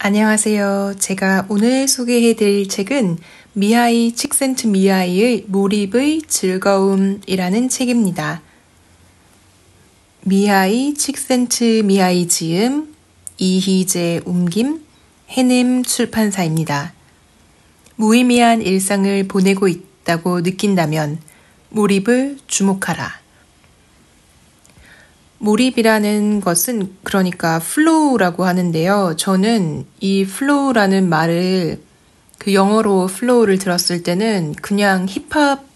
안녕하세요. 제가 오늘 소개해드릴 책은 미하이 칙센트미하이의 몰입의 즐거움이라는 책입니다. 미하이 칙센트미하이 지음, 이희재 옮김, 해냄 출판사입니다. 무의미한 일상을 보내고 있다고 느낀다면 몰입을 주목하라. 몰입이라는 것은 그러니까 플로우라고 하는데요. 저는 이 플로우라는 말을 그 영어로 플로우를 들었을 때는 그냥 힙합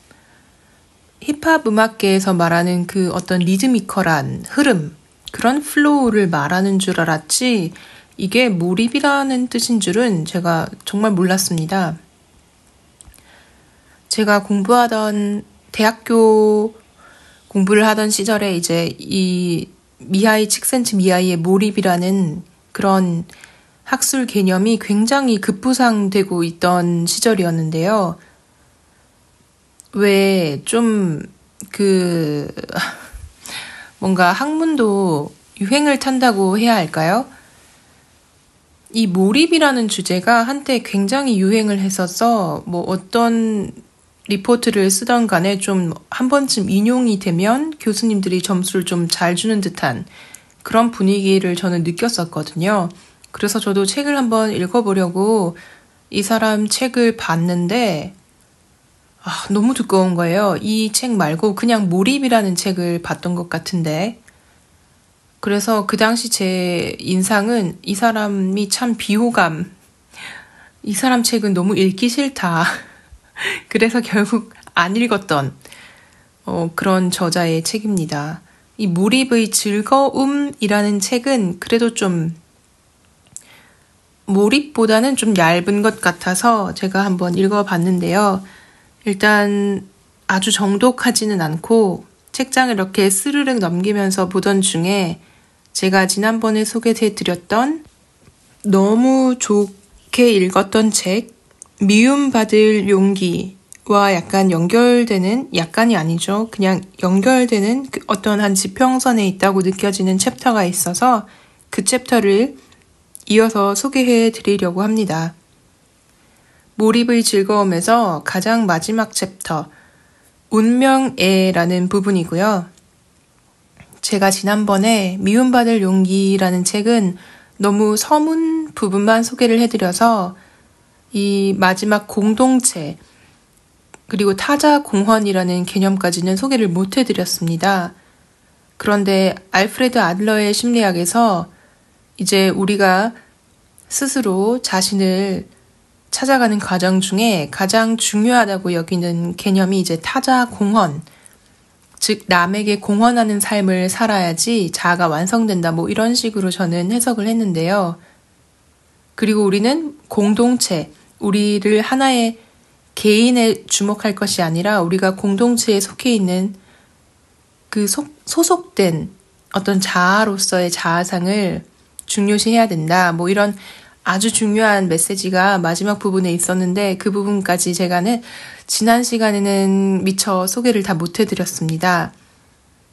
음악계에서 말하는 그 어떤 리드미컬한 흐름, 그런 플로우를 말하는 줄 알았지 이게 몰입이라는 뜻인 줄은 제가 정말 몰랐습니다. 제가 대학교 공부를 하던 시절에 이제 이 미하이 칙센트미하이의 몰입이라는 그런 학술 개념이 굉장히 급부상되고 있던 시절이었는데요. 왜 좀 뭔가 학문도 유행을 탄다고 해야 할까요? 이 몰입이라는 주제가 한때 굉장히 유행을 했어서 뭐 어떤 리포트를 쓰던 간에 좀 한 번쯤 인용이 되면 교수님들이 점수를 좀 잘 주는 듯한 그런 분위기를 저는 느꼈었거든요. 그래서 저도 책을 한번 읽어보려고 이 사람 책을 봤는데 너무 두꺼운 거예요. 이 책 말고 그냥 몰입이라는 책을 봤던 것 같은데 그래서 그 당시 제 인상은 이 사람이 참 비호감, 이 사람 책은 너무 읽기 싫다. 그래서 결국 안 읽었던 그런 저자의 책입니다. 이 몰입의 즐거움이라는 책은 그래도 좀 몰입보다는 좀 얇은 것 같아서 제가 한번 읽어봤는데요. 일단 아주 정독하지는 않고 책장을 이렇게 스르륵 넘기면서 보던 중에 제가 지난번에 소개해드렸던 너무 좋게 읽었던 책 미움받을 용기와 약간이 아니죠. 그냥 연결되는 어떤 한 지평선에 있다고 느껴지는 챕터가 있어서 그 챕터를 이어서 소개해 드리려고 합니다. 몰입의 즐거움에서 가장 마지막 챕터, 운명애라는 부분이고요. 제가 지난번에 미움받을 용기라는 책은 너무 서문 부분만 소개를 해드려서 이 마지막 공동체 그리고 타자 공헌이라는 개념까지는 소개를 못 해드렸습니다. 그런데 알프레드 아들러의 심리학에서 이제 우리가 스스로 자신을 찾아가는 과정 중에 가장 중요하다고 여기는 개념이 이제 타자 공헌, 즉 남에게 공헌하는 삶을 살아야지 자아가 완성된다, 뭐 이런 식으로 저는 해석을 했는데요. 그리고 우리는 공동체, 우리를 하나의 개인에 주목할 것이 아니라 우리가 공동체에 속해 있는 그 소속된 어떤 자아로서의 자아상을 중요시해야 된다. 뭐 이런 아주 중요한 메시지가 마지막 부분에 있었는데 그 부분까지 제가는 지난 시간에는 미처 소개를 다 못 해드렸습니다.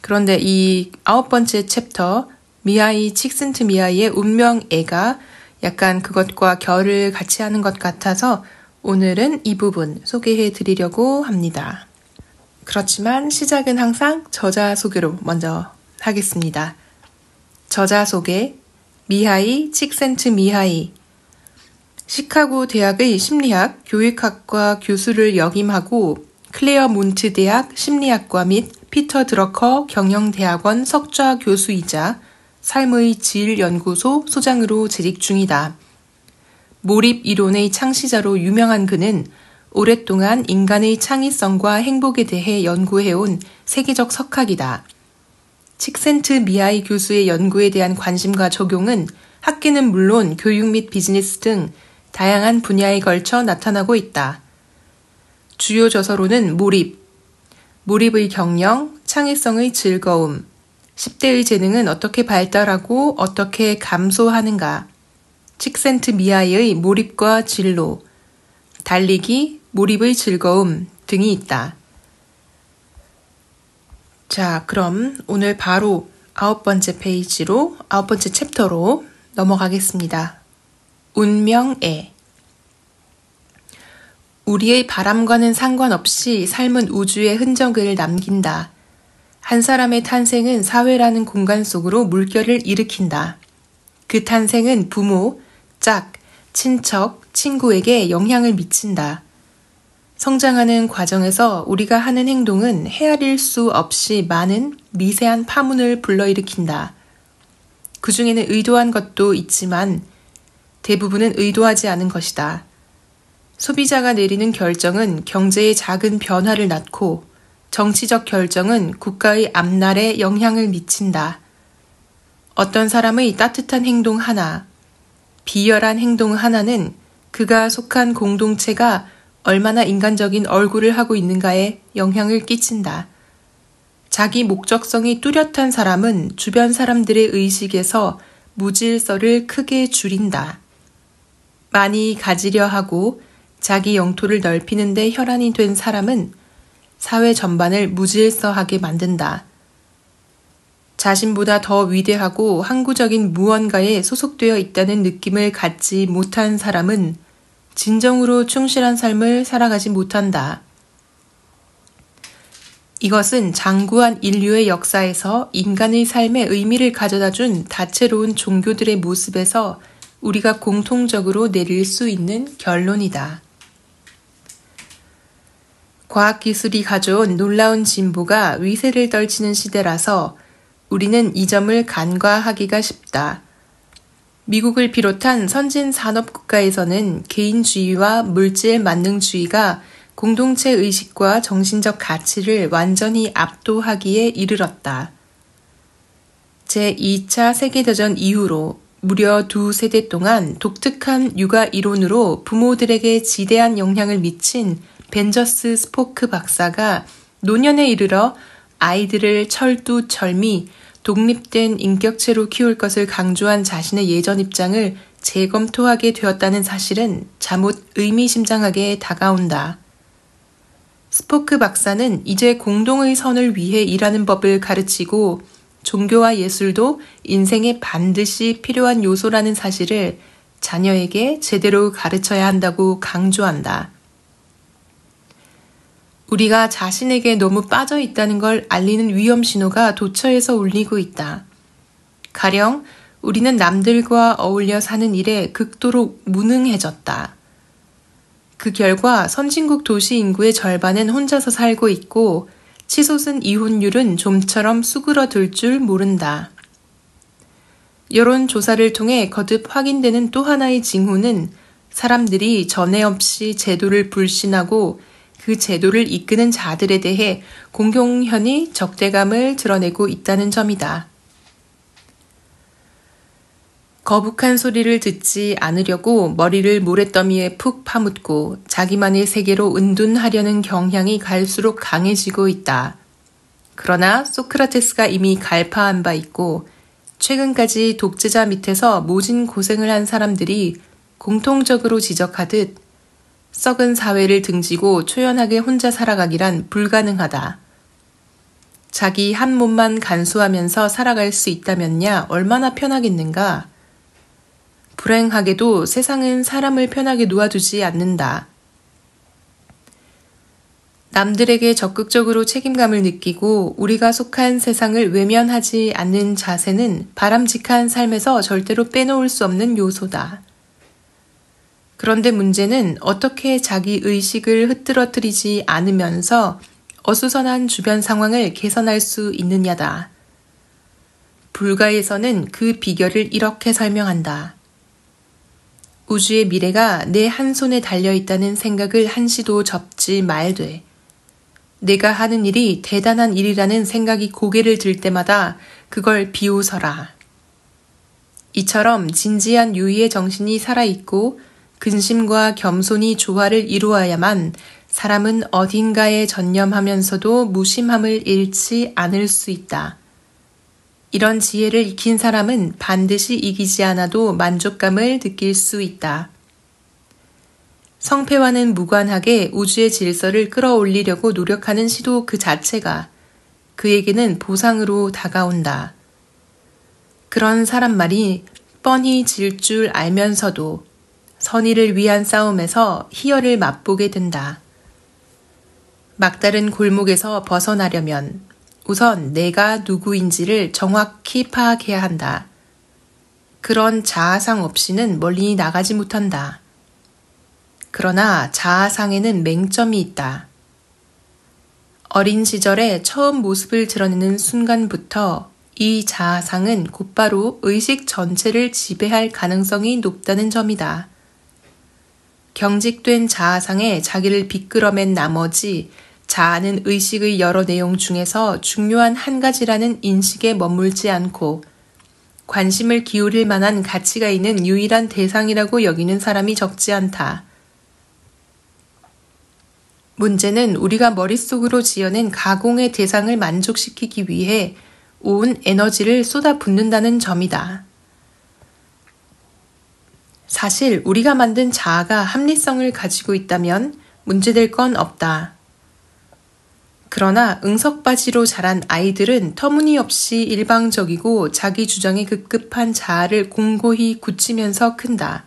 그런데 이 9번째 챕터 미하이 칙센트미하이의 운명애가 약간 그것과 결을 같이 하는 것 같아서 오늘은 이 부분 소개해 드리려고 합니다. 그렇지만 시작은 항상 저자 소개로 먼저 하겠습니다. 저자 소개, 미하이 칙센트미하이. 시카고 대학의 심리학, 교육학과 교수를 역임하고 클레어몬트 대학 심리학과 및 피터 드러커 경영대학원 석좌 교수이자 삶의 질 연구소 소장으로 재직 중이다. 몰입 이론의 창시자로 유명한 그는 오랫동안 인간의 창의성과 행복에 대해 연구해온 세계적 석학이다. 칙센트미하이 교수의 연구에 대한 관심과 적용은 학계는 물론 교육 및 비즈니스 등 다양한 분야에 걸쳐 나타나고 있다. 주요 저서로는 몰입의 경영, 창의성의 즐거움, 10대의 재능은 어떻게 발달하고 어떻게 감소하는가, 칙센트미하이의 몰입과 진로, 달리기, 몰입의 즐거움 등이 있다. 자, 그럼 오늘 바로 9번째 챕터로 넘어가겠습니다. 운명애. 우리의 바람과는 상관없이 삶은 우주의 흔적을 남긴다. 한 사람의 탄생은 사회라는 공간 속으로 물결을 일으킨다. 그 탄생은 부모, 짝, 친척, 친구에게 영향을 미친다. 성장하는 과정에서 우리가 하는 행동은 헤아릴 수 없이 많은 미세한 파문을 불러일으킨다. 그 중에는 의도한 것도 있지만 대부분은 의도하지 않은 것이다. 소비자가 내리는 결정은 경제의 작은 변화를 낳고 정치적 결정은 국가의 앞날에 영향을 미친다. 어떤 사람의 따뜻한 행동 하나, 비열한 행동 하나는 그가 속한 공동체가 얼마나 인간적인 얼굴을 하고 있는가에 영향을 끼친다. 자기 목적성이 뚜렷한 사람은 주변 사람들의 의식에서 무질서를 크게 줄인다. 많이 가지려 하고 자기 영토를 넓히는 데 혈안이 된 사람은 사회 전반을 무질서하게 만든다. 자신보다 더 위대하고 항구적인 무언가에 소속되어 있다는 느낌을 갖지 못한 사람은 진정으로 충실한 삶을 살아가지 못한다. 이것은 장구한 인류의 역사에서 인간의 삶에 의미를 가져다 준 다채로운 종교들의 모습에서 우리가 공통적으로 내릴 수 있는 결론이다. 과학기술이 가져온 놀라운 진보가 위세를 떨치는 시대라서 우리는 이 점을 간과하기가 쉽다. 미국을 비롯한 선진 산업 국가에서는 개인주의와 물질 만능주의가 공동체 의식과 정신적 가치를 완전히 압도하기에 이르렀다. 제2차 세계대전 이후로 무려 2세대 동안 독특한 육아 이론으로 부모들에게 지대한 영향을 미친 벤저스 스포크 박사가 노년에 이르러 아이들을 철두철미 독립된 인격체로 키울 것을 강조한 자신의 예전 입장을 재검토하게 되었다는 사실은 잠옷 의미심장하게 다가온다. 스포크 박사는 이제 공동의 선을 위해 일하는 법을 가르치고 종교와 예술도 인생에 반드시 필요한 요소라는 사실을 자녀에게 제대로 가르쳐야 한다고 강조한다. 우리가 자신에게 너무 빠져 있다는 걸 알리는 위험 신호가 도처에서 울리고 있다. 가령 우리는 남들과 어울려 사는 일에 극도로 무능해졌다. 그 결과 선진국 도시 인구의 절반은 혼자서 살고 있고 치솟은 이혼율은 좀처럼 수그러들 줄 모른다. 여론조사를 통해 거듭 확인되는 또 하나의 징후는 사람들이 전에 없이 제도를 불신하고 그 제도를 이끄는 자들에 대해 공공연히 적대감을 드러내고 있다는 점이다. 거북한 소리를 듣지 않으려고 머리를 모래더미에 푹 파묻고 자기만의 세계로 은둔하려는 경향이 갈수록 강해지고 있다. 그러나 소크라테스가 이미 갈파한 바 있고 최근까지 독재자 밑에서 모진 고생을 한 사람들이 공통적으로 지적하듯 썩은 사회를 등지고 초연하게 혼자 살아가기란 불가능하다. 자기 한 몸만 간수하면서 살아갈 수 있다면야 얼마나 편하겠는가. 불행하게도 세상은 사람을 편하게 놓아두지 않는다. 남들에게 적극적으로 책임감을 느끼고 우리가 속한 세상을 외면하지 않는 자세는 바람직한 삶에서 절대로 빼놓을 수 없는 요소다. 그런데 문제는 어떻게 자기 의식을 흐트러뜨리지 않으면서 어수선한 주변 상황을 개선할 수 있느냐다. 불가에서는 그 비결을 이렇게 설명한다. 우주의 미래가 내 한 손에 달려있다는 생각을 한시도 접지 말되 내가 하는 일이 대단한 일이라는 생각이 고개를 들 때마다 그걸 비웃어라. 이처럼 진지한 유의의 정신이 살아있고 근심과 겸손이 조화를 이루어야만 사람은 어딘가에 전념하면서도 무심함을 잃지 않을 수 있다. 이런 지혜를 익힌 사람은 반드시 이기지 않아도 만족감을 느낄 수 있다. 성패와는 무관하게 우주의 질서를 끌어올리려고 노력하는 시도 그 자체가 그에게는 보상으로 다가온다. 그런 사람 말이 뻔히 질 줄 알면서도 선의를 위한 싸움에서 희열을 맛보게 된다. 막다른 골목에서 벗어나려면 우선 내가 누구인지를 정확히 파악해야 한다. 그런 자아상 없이는 멀리 나가지 못한다. 그러나 자아상에는 맹점이 있다. 어린 시절에 처음 모습을 드러내는 순간부터 이 자아상은 곧바로 의식 전체를 지배할 가능성이 높다는 점이다. 경직된 자아상에 자기를 비끄러맨 나머지 자아는 의식의 여러 내용 중에서 중요한 한 가지라는 인식에 머물지 않고 관심을 기울일 만한 가치가 있는 유일한 대상이라고 여기는 사람이 적지 않다. 문제는 우리가 머릿속으로 지어낸 가공의 대상을 만족시키기 위해 온 에너지를 쏟아붓는다는 점이다. 사실 우리가 만든 자아가 합리성을 가지고 있다면 문제될 건 없다. 그러나 응석바지로 자란 아이들은 터무니없이 일방적이고 자기 주장에 급급한 자아를 공고히 굳히면서 큰다.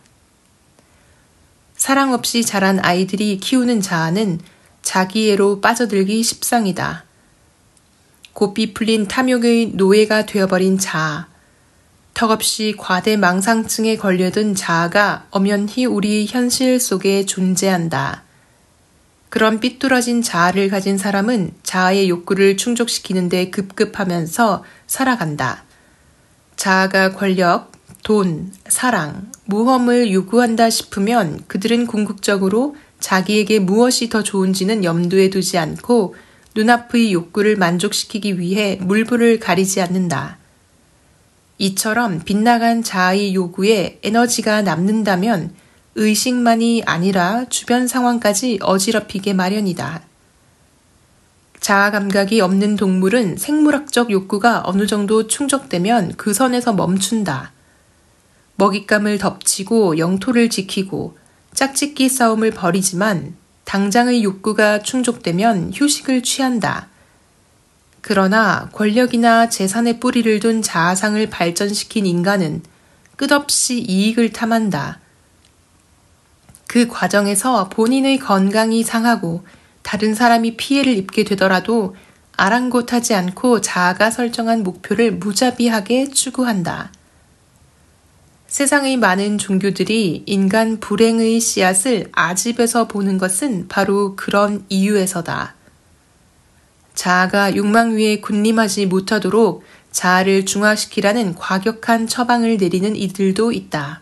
사랑 없이 자란 아이들이 키우는 자아는 자기애로 빠져들기 십상이다. 고삐 풀린 탐욕의 노예가 되어버린 자아, 턱없이 과대망상증에 걸려든 자아가 엄연히 우리 현실 속에 존재한다. 그런 삐뚤어진 자아를 가진 사람은 자아의 욕구를 충족시키는 데 급급하면서 살아간다. 자아가 권력, 돈, 사랑, 모험을 요구한다 싶으면 그들은 궁극적으로 자기에게 무엇이 더 좋은지는 염두에 두지 않고 눈앞의 욕구를 만족시키기 위해 물불을 가리지 않는다. 이처럼 빗나간 자아의 요구에 에너지가 남는다면 의식만이 아니라 주변 상황까지 어지럽히게 마련이다. 자아 감각이 없는 동물은 생물학적 욕구가 어느 정도 충족되면 그 선에서 멈춘다. 먹잇감을 덮치고 영토를 지키고 짝짓기 싸움을 벌이지만 당장의 욕구가 충족되면 휴식을 취한다. 그러나 권력이나 재산의 뿌리를 둔 자아상을 발전시킨 인간은 끝없이 이익을 탐한다. 그 과정에서 본인의 건강이 상하고 다른 사람이 피해를 입게 되더라도 아랑곳하지 않고 자아가 설정한 목표를 무자비하게 추구한다. 세상의 많은 종교들이 인간 불행의 씨앗을 아집에서 보는 것은 바로 그런 이유에서다. 자아가 욕망 위에 군림하지 못하도록 자아를 중화시키라는 과격한 처방을 내리는 이들도 있다.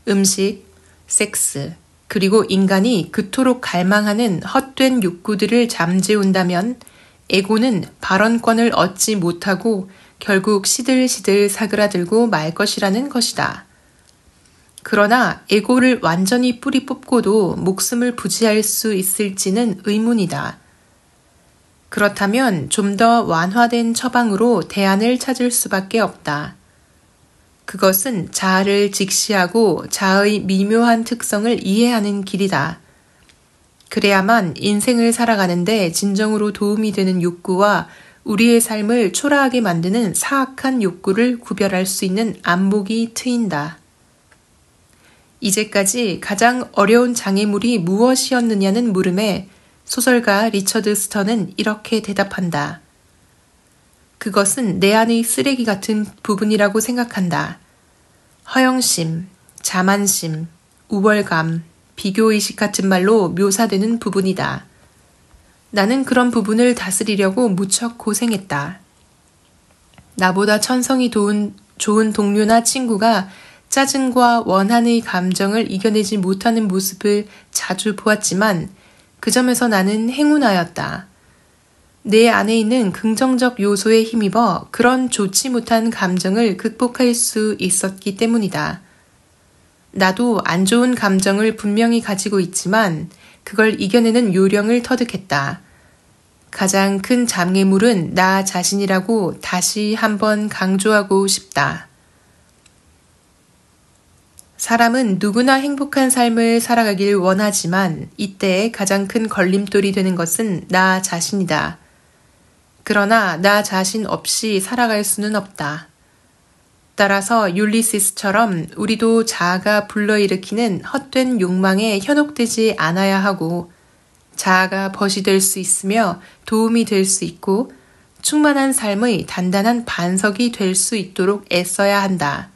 음식, 섹스, 그리고 인간이 그토록 갈망하는 헛된 욕구들을 잠재운다면 에고는 발언권을 얻지 못하고 결국 시들시들 사그라들고 말 것이라는 것이다. 그러나 에고를 완전히 뿌리 뽑고도 목숨을 부지할 수 있을지는 의문이다. 그렇다면 좀 더 완화된 처방으로 대안을 찾을 수밖에 없다. 그것은 자아를 직시하고 자아의 미묘한 특성을 이해하는 길이다. 그래야만 인생을 살아가는데 진정으로 도움이 되는 욕구와 우리의 삶을 초라하게 만드는 사악한 욕구를 구별할 수 있는 안목이 트인다. 이제까지 가장 어려운 장애물이 무엇이었느냐는 물음에 소설가 리처드 스턴은 이렇게 대답한다. 그것은 내 안의 쓰레기 같은 부분이라고 생각한다. 허영심, 자만심, 우월감, 비교의식 같은 말로 묘사되는 부분이다. 나는 그런 부분을 다스리려고 무척 고생했다. 나보다 천성이 좋은 동료나 친구가 짜증과 원한의 감정을 이겨내지 못하는 모습을 자주 보았지만 그 점에서 나는 행운하였다. 내 안에 있는 긍정적 요소에 힘입어 그런 좋지 못한 감정을 극복할 수 있었기 때문이다. 나도 안 좋은 감정을 분명히 가지고 있지만 그걸 이겨내는 요령을 터득했다. 가장 큰 장애물은 나 자신이라고 다시 한번 강조하고 싶다. 사람은 누구나 행복한 삶을 살아가길 원하지만 이때 가장 큰 걸림돌이 되는 것은 나 자신이다. 그러나 나 자신 없이 살아갈 수는 없다. 따라서 율리시스처럼 우리도 자아가 불러일으키는 헛된 욕망에 현혹되지 않아야 하고 자아가 벗이 될 수 있으며 도움이 될 수 있고 충만한 삶의 단단한 반석이 될 수 있도록 애써야 한다.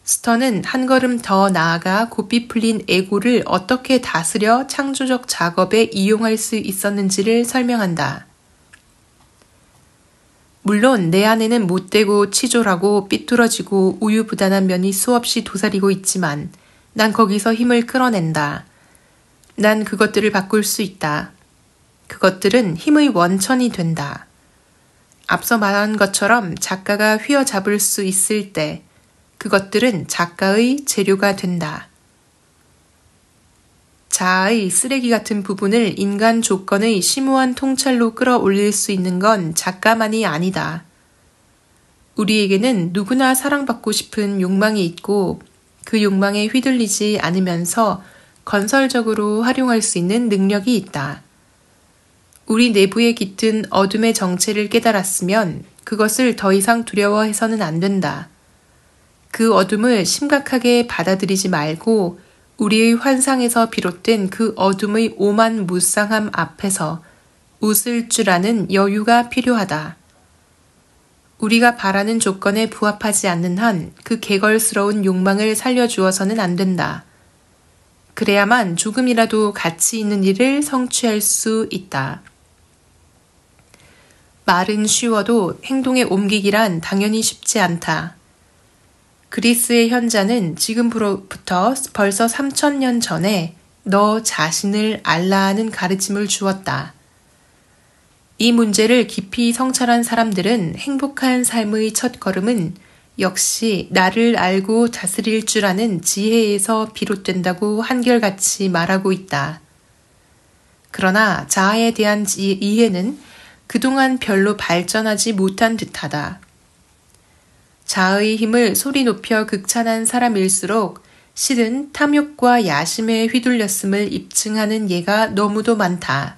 스턴은 한 걸음 더 나아가 고삐 풀린 에고를 어떻게 다스려 창조적 작업에 이용할 수 있었는지를 설명한다. 물론 내 안에는 못되고 치졸하고 삐뚤어지고 우유부단한 면이 수없이 도사리고 있지만 난 거기서 힘을 끌어낸다. 난 그것들을 바꿀 수 있다. 그것들은 힘의 원천이 된다. 앞서 말한 것처럼 작가가 휘어잡을 수 있을 때 그것들은 작가의 재료가 된다. 자아의 쓰레기 같은 부분을 인간 조건의 심오한 통찰로 끌어올릴 수 있는 건 작가만이 아니다. 우리에게는 누구나 사랑받고 싶은 욕망이 있고 그 욕망에 휘둘리지 않으면서 건설적으로 활용할 수 있는 능력이 있다. 우리 내부에 깃든 어둠의 정체를 깨달았으면 그것을 더 이상 두려워해서는 안 된다. 그 어둠을 심각하게 받아들이지 말고 우리의 환상에서 비롯된 그 어둠의 오만 무쌍함 앞에서 웃을 줄 아는 여유가 필요하다. 우리가 바라는 조건에 부합하지 않는 한 그 개걸스러운 욕망을 살려주어서는 안 된다. 그래야만 조금이라도 가치 있는 일을 성취할 수 있다. 말은 쉬워도 행동에 옮기기란 당연히 쉽지 않다. 그리스의 현자는 지금부터 벌써 3000년 전에 너 자신을 알라하는 가르침을 주었다. 이 문제를 깊이 성찰한 사람들은 행복한 삶의 첫걸음은 역시 나를 알고 다스릴 줄 아는 지혜에서 비롯된다고 한결같이 말하고 있다. 그러나 자아에 대한 이해는 그동안 별로 발전하지 못한 듯하다. 자아의 힘을 소리 높여 극찬한 사람일수록 실은 탐욕과 야심에 휘둘렸음을 입증하는 예가 너무도 많다.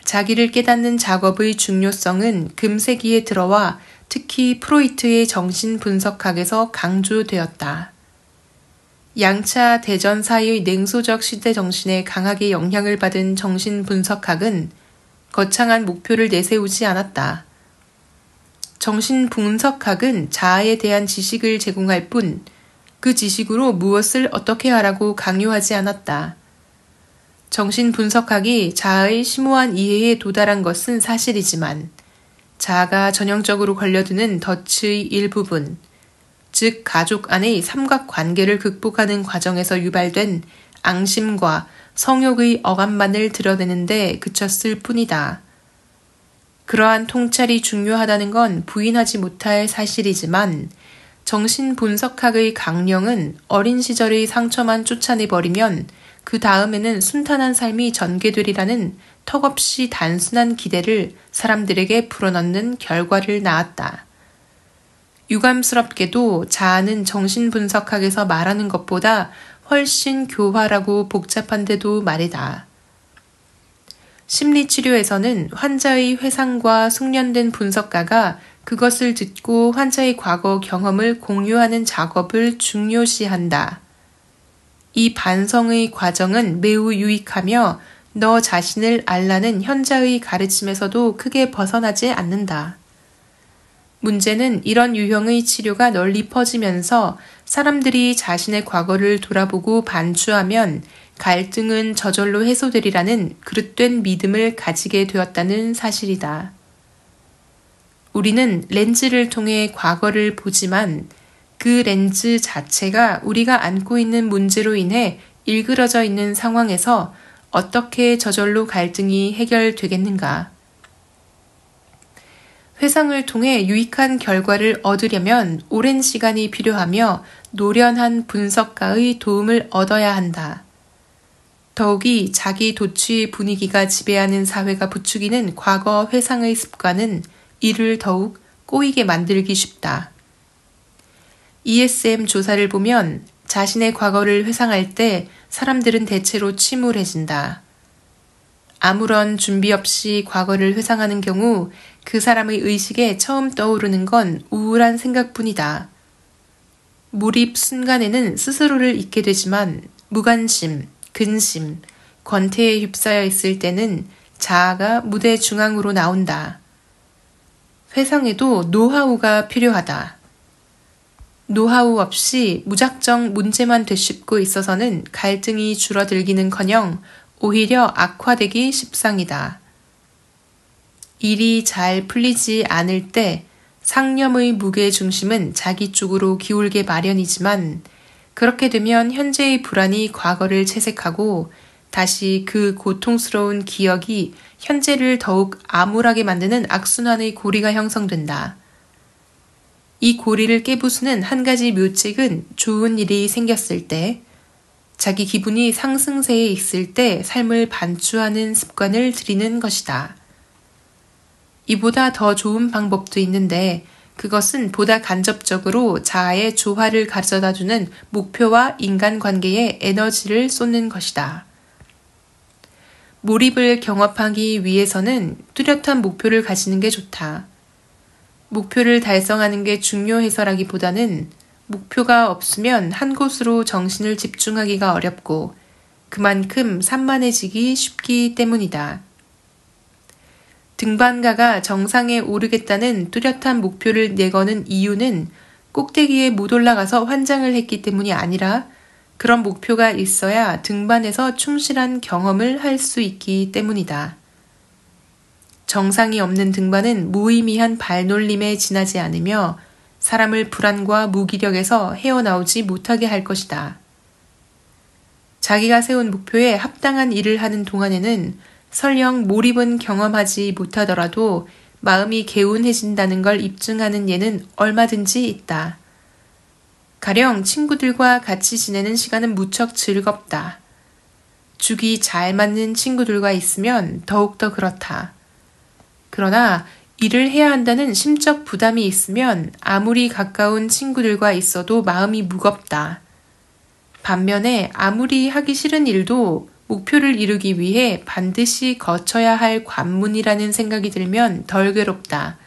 자기를 깨닫는 작업의 중요성은 금세기에 들어와 특히 프로이트의 정신분석학에서 강조되었다. 양차 대전 사이의 냉소적 시대 정신에 강하게 영향을 받은 정신분석학은 거창한 목표를 내세우지 않았다. 정신분석학은 자아에 대한 지식을 제공할 뿐 그 지식으로 무엇을 어떻게 하라고 강요하지 않았다. 정신분석학이 자아의 심오한 이해에 도달한 것은 사실이지만 자아가 전형적으로 걸려드는 덫의 일부분, 즉 가족 안의 삼각관계를 극복하는 과정에서 유발된 앙심과 성욕의 억압만을 드러내는 데 그쳤을 뿐이다. 그러한 통찰이 중요하다는 건 부인하지 못할 사실이지만 정신분석학의 강령은 어린 시절의 상처만 쫓아내버리면 그 다음에는 순탄한 삶이 전개되리라는 턱없이 단순한 기대를 사람들에게 불어넣는 결과를 낳았다. 유감스럽게도 자아는 정신분석학에서 말하는 것보다 훨씬 교활하고 복잡한데도 말이다. 심리치료에서는 환자의 회상과 숙련된 분석가가 그것을 듣고 환자의 과거 경험을 공유하는 작업을 중요시한다. 이 반성의 과정은 매우 유익하며 너 자신을 알라는 현자의 가르침에서도 크게 벗어나지 않는다. 문제는 이런 유형의 치료가 널리 퍼지면서 사람들이 자신의 과거를 돌아보고 반추하면 갈등은 저절로 해소되리라는 그릇된 믿음을 가지게 되었다는 사실이다. 우리는 렌즈를 통해 과거를 보지만 그 렌즈 자체가 우리가 안고 있는 문제로 인해 일그러져 있는 상황에서 어떻게 저절로 갈등이 해결되겠는가? 회상을 통해 유익한 결과를 얻으려면 오랜 시간이 필요하며 노련한 분석가의 도움을 얻어야 한다. 더욱이 자기 도취 분위기가 지배하는 사회가 부추기는 과거 회상의 습관은 이를 더욱 꼬이게 만들기 쉽다. ESM 조사를 보면 자신의 과거를 회상할 때 사람들은 대체로 침울해진다. 아무런 준비 없이 과거를 회상하는 경우 그 사람의 의식에 처음 떠오르는 건 우울한 생각뿐이다. 몰입 순간에는 스스로를 잊게 되지만 무관심, 근심, 권태에 휩싸여 있을 때는 자아가 무대 중앙으로 나온다. 회상에도 노하우가 필요하다. 노하우 없이 무작정 문제만 되씹고 있어서는 갈등이 줄어들기는커녕 오히려 악화되기 십상이다. 일이 잘 풀리지 않을 때 상념의 무게 중심은 자기 쪽으로 기울게 마련이지만 그렇게 되면 현재의 불안이 과거를 채색하고 다시 그 고통스러운 기억이 현재를 더욱 암울하게 만드는 악순환의 고리가 형성된다. 이 고리를 깨부수는 한 가지 묘책은 좋은 일이 생겼을 때, 자기 기분이 상승세에 있을 때 삶을 반추하는 습관을 들이는 것이다. 이보다 더 좋은 방법도 있는데 그것은 보다 간접적으로 자아의 조화를 가져다주는 목표와 인간관계에 에너지를 쏟는 것이다. 몰입을 경험하기 위해서는 뚜렷한 목표를 가지는 게 좋다. 목표를 달성하는 게 중요해서라기보다는 목표가 없으면 한 곳으로 정신을 집중하기가 어렵고 그만큼 산만해지기 쉽기 때문이다. 등반가가 정상에 오르겠다는 뚜렷한 목표를 내거는 이유는 꼭대기에 못 올라가서 환장을 했기 때문이 아니라 그런 목표가 있어야 등반에서 충실한 경험을 할 수 있기 때문이다. 정상이 없는 등반은 무의미한 발놀림에 지나지 않으며 사람을 불안과 무기력에서 헤어나오지 못하게 할 것이다. 자기가 세운 목표에 합당한 일을 하는 동안에는 설령 몰입은 경험하지 못하더라도 마음이 개운해진다는 걸 입증하는 예는 얼마든지 있다. 가령 친구들과 같이 지내는 시간은 무척 즐겁다. 죽이 잘 맞는 친구들과 있으면 더욱더 그렇다. 그러나 일을 해야 한다는 심적 부담이 있으면 아무리 가까운 친구들과 있어도 마음이 무겁다. 반면에 아무리 하기 싫은 일도 목표를 이루기 위해 반드시 거쳐야 할 관문이라는 생각이 들면 덜 괴롭다.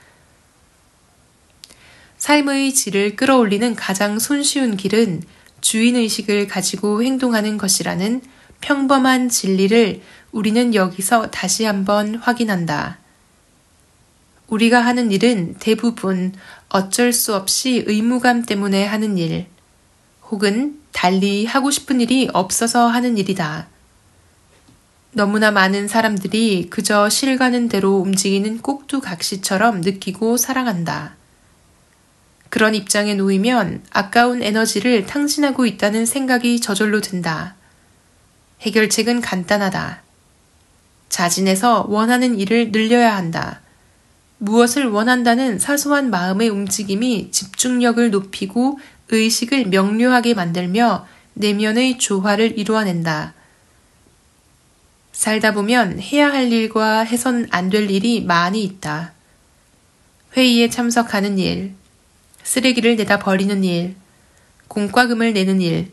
삶의 질을 끌어올리는 가장 손쉬운 길은 주인의식을 가지고 행동하는 것이라는 평범한 진리를 우리는 여기서 다시 한번 확인한다. 우리가 하는 일은 대부분 어쩔 수 없이 의무감 때문에 하는 일, 혹은 달리 하고 싶은 일이 없어서 하는 일이다. 너무나 많은 사람들이 그저 실가는 대로 움직이는 꼭두각시처럼 느끼고 살아간다. 그런 입장에 놓이면 아까운 에너지를 탕진하고 있다는 생각이 저절로 든다. 해결책은 간단하다. 자진해서 원하는 일을 늘려야 한다. 무엇을 원한다는 사소한 마음의 움직임이 집중력을 높이고 의식을 명료하게 만들며 내면의 조화를 이루어낸다. 살다 보면 해야 할 일과 해선 안 될 일이 많이 있다. 회의에 참석하는 일, 쓰레기를 내다 버리는 일, 공과금을 내는 일,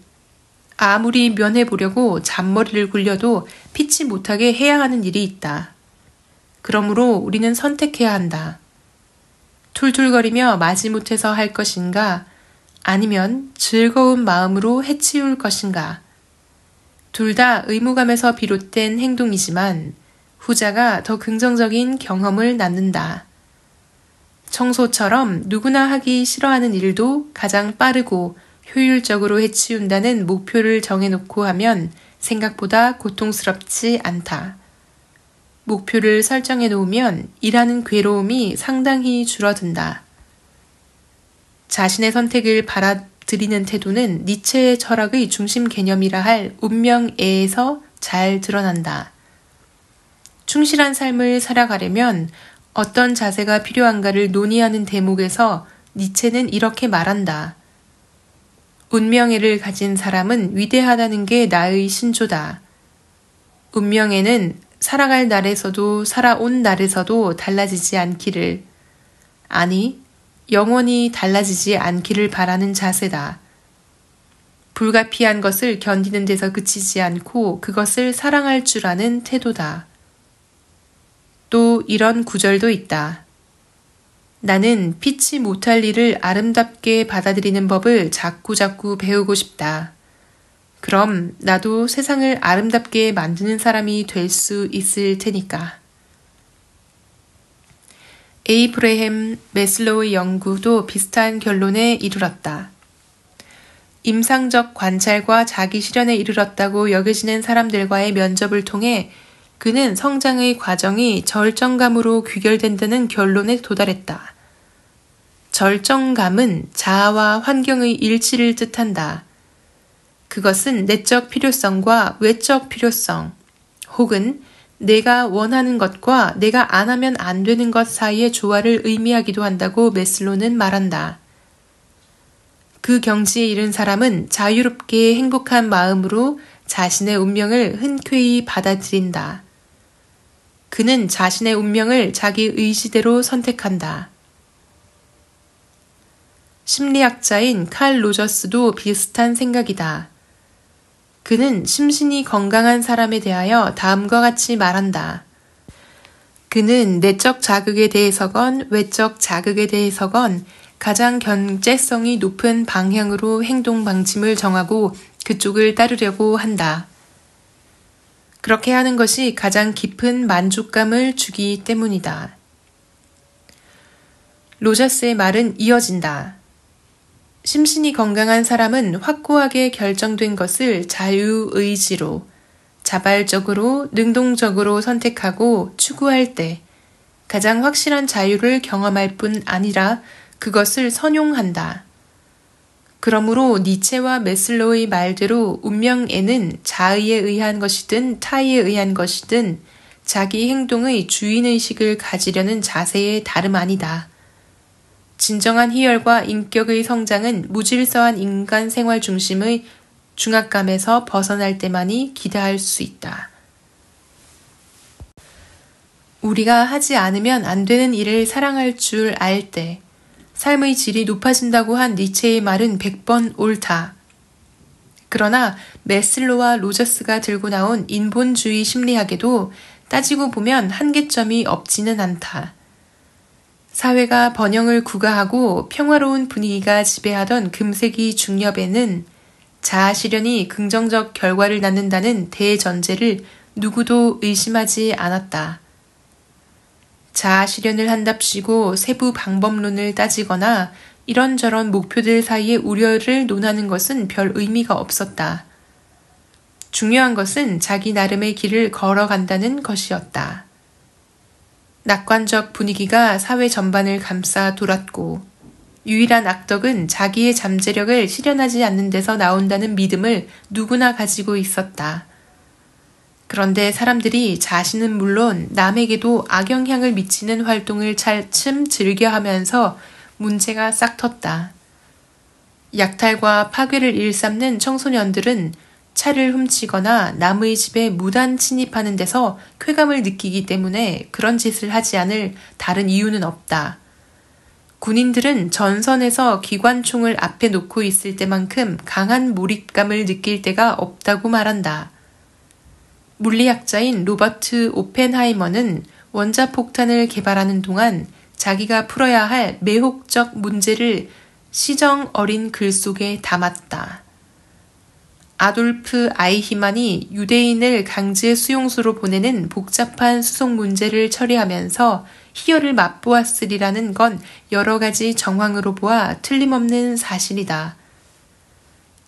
아무리 면해보려고 잔머리를 굴려도 피치 못하게 해야 하는 일이 있다. 그러므로 우리는 선택해야 한다. 툴툴거리며 마지못해서 할 것인가, 아니면 즐거운 마음으로 해치울 것인가. 둘 다 의무감에서 비롯된 행동이지만 후자가 더 긍정적인 경험을 낳는다. 청소처럼 누구나 하기 싫어하는 일도 가장 빠르고 효율적으로 해치운다는 목표를 정해놓고 하면 생각보다 고통스럽지 않다. 목표를 설정해 놓으면 일하는 괴로움이 상당히 줄어든다. 자신의 선택을 받아들이는 태도는 니체의 철학의 중심 개념이라 할 운명애에서 잘 드러난다. 충실한 삶을 살아가려면 어떤 자세가 필요한가를 논의하는 대목에서 니체는 이렇게 말한다. 운명애를 가진 사람은 위대하다는 게 나의 신조다. 운명애는 살아갈 날에서도 살아온 날에서도 달라지지 않기를, 아니 영원히 달라지지 않기를 바라는 자세다. 불가피한 것을 견디는 데서 그치지 않고 그것을 사랑할 줄 아는 태도다. 또 이런 구절도 있다. 나는 피치 못할 일을 아름답게 받아들이는 법을 자꾸자꾸 배우고 싶다. 그럼 나도 세상을 아름답게 만드는 사람이 될 수 있을 테니까. 에이브래햄 매슬로우의 연구도 비슷한 결론에 이르렀다. 임상적 관찰과 자기 실현에 이르렀다고 여겨지는 사람들과의 면접을 통해 그는 성장의 과정이 절정감으로 귀결된다는 결론에 도달했다. 절정감은 자아와 환경의 일치를 뜻한다. 그것은 내적 필요성과 외적 필요성, 혹은 내가 원하는 것과 내가 안 하면 안 되는 것 사이의 조화를 의미하기도 한다고 매슬로는 말한다. 그 경지에 이른 사람은 자유롭게 행복한 마음으로 자신의 운명을 흔쾌히 받아들인다. 그는 자신의 운명을 자기 의지대로 선택한다. 심리학자인 칼 로저스도 비슷한 생각이다. 그는 심신이 건강한 사람에 대하여 다음과 같이 말한다. 그는 내적 자극에 대해서건 외적 자극에 대해서건 가장 경제성이 높은 방향으로 행동 방침을 정하고 그쪽을 따르려고 한다. 그렇게 하는 것이 가장 깊은 만족감을 주기 때문이다. 로저스의 말은 이어진다. 심신이 건강한 사람은 확고하게 결정된 것을 자유의지로, 자발적으로, 능동적으로 선택하고 추구할 때 가장 확실한 자유를 경험할 뿐 아니라 그것을 선용한다. 그러므로 니체와 매슬로우의 말대로 운명에는 자의에 의한 것이든 타의에 의한 것이든 자기 행동의 주인의식을 가지려는 자세에 다름 아니다. 진정한 희열과 인격의 성장은 무질서한 인간 생활 중심의 중압감에서 벗어날 때만이 기대할 수 있다. 우리가 하지 않으면 안 되는 일을 사랑할 줄 알 때 삶의 질이 높아진다고 한 니체의 말은 100번 옳다. 그러나 매슬로와 로저스가 들고 나온 인본주의 심리학에도 따지고 보면 한계점이 없지는 않다. 사회가 번영을 구가하고 평화로운 분위기가 지배하던 금세기 중엽에는 자아실현이 긍정적 결과를 낳는다는 대전제를 누구도 의심하지 않았다. 자아실현을 한답시고 세부 방법론을 따지거나 이런저런 목표들 사이의 우려를 논하는 것은 별 의미가 없었다. 중요한 것은 자기 나름의 길을 걸어간다는 것이었다. 낙관적 분위기가 사회 전반을 감싸 돌았고 유일한 악덕은 자기의 잠재력을 실현하지 않는 데서 나온다는 믿음을 누구나 가지고 있었다. 그런데 사람들이 자신은 물론 남에게도 악영향을 미치는 활동을 차츰 즐겨하면서 문제가 싹 텄다. 약탈과 파괴를 일삼는 청소년들은 차를 훔치거나 남의 집에 무단 침입하는 데서 쾌감을 느끼기 때문에 그런 짓을 하지 않을 다른 이유는 없다. 군인들은 전선에서 기관총을 앞에 놓고 있을 때만큼 강한 몰입감을 느낄 때가 없다고 말한다. 물리학자인 로버트 오펜하이머는 원자폭탄을 개발하는 동안 자기가 풀어야 할 매혹적 문제를 시정 어린 글 속에 담았다. 아돌프 아이히만이 유대인을 강제 수용소로 보내는 복잡한 수송 문제를 처리하면서 희열을 맛보았으리라는 건 여러 가지 정황으로 보아 틀림없는 사실이다.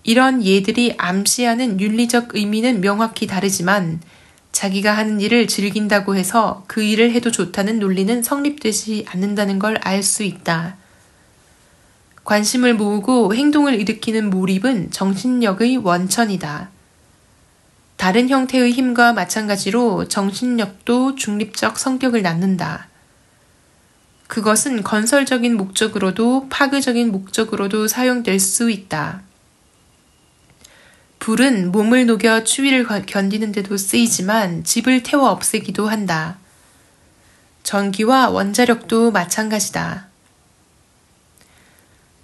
이런 예들이 암시하는 윤리적 의미는 명확히 다르지만 자기가 하는 일을 즐긴다고 해서 그 일을 해도 좋다는 논리는 성립되지 않는다는 걸 알 수 있다. 관심을 모으고 행동을 일으키는 몰입은 정신력의 원천이다. 다른 형태의 힘과 마찬가지로 정신력도 중립적 성격을 낳는다. 그것은 건설적인 목적으로도 파괴적인 목적으로도 사용될 수 있다. 불은 몸을 녹여 추위를 견디는 데도 쓰이지만 집을 태워 없애기도 한다. 전기와 원자력도 마찬가지다.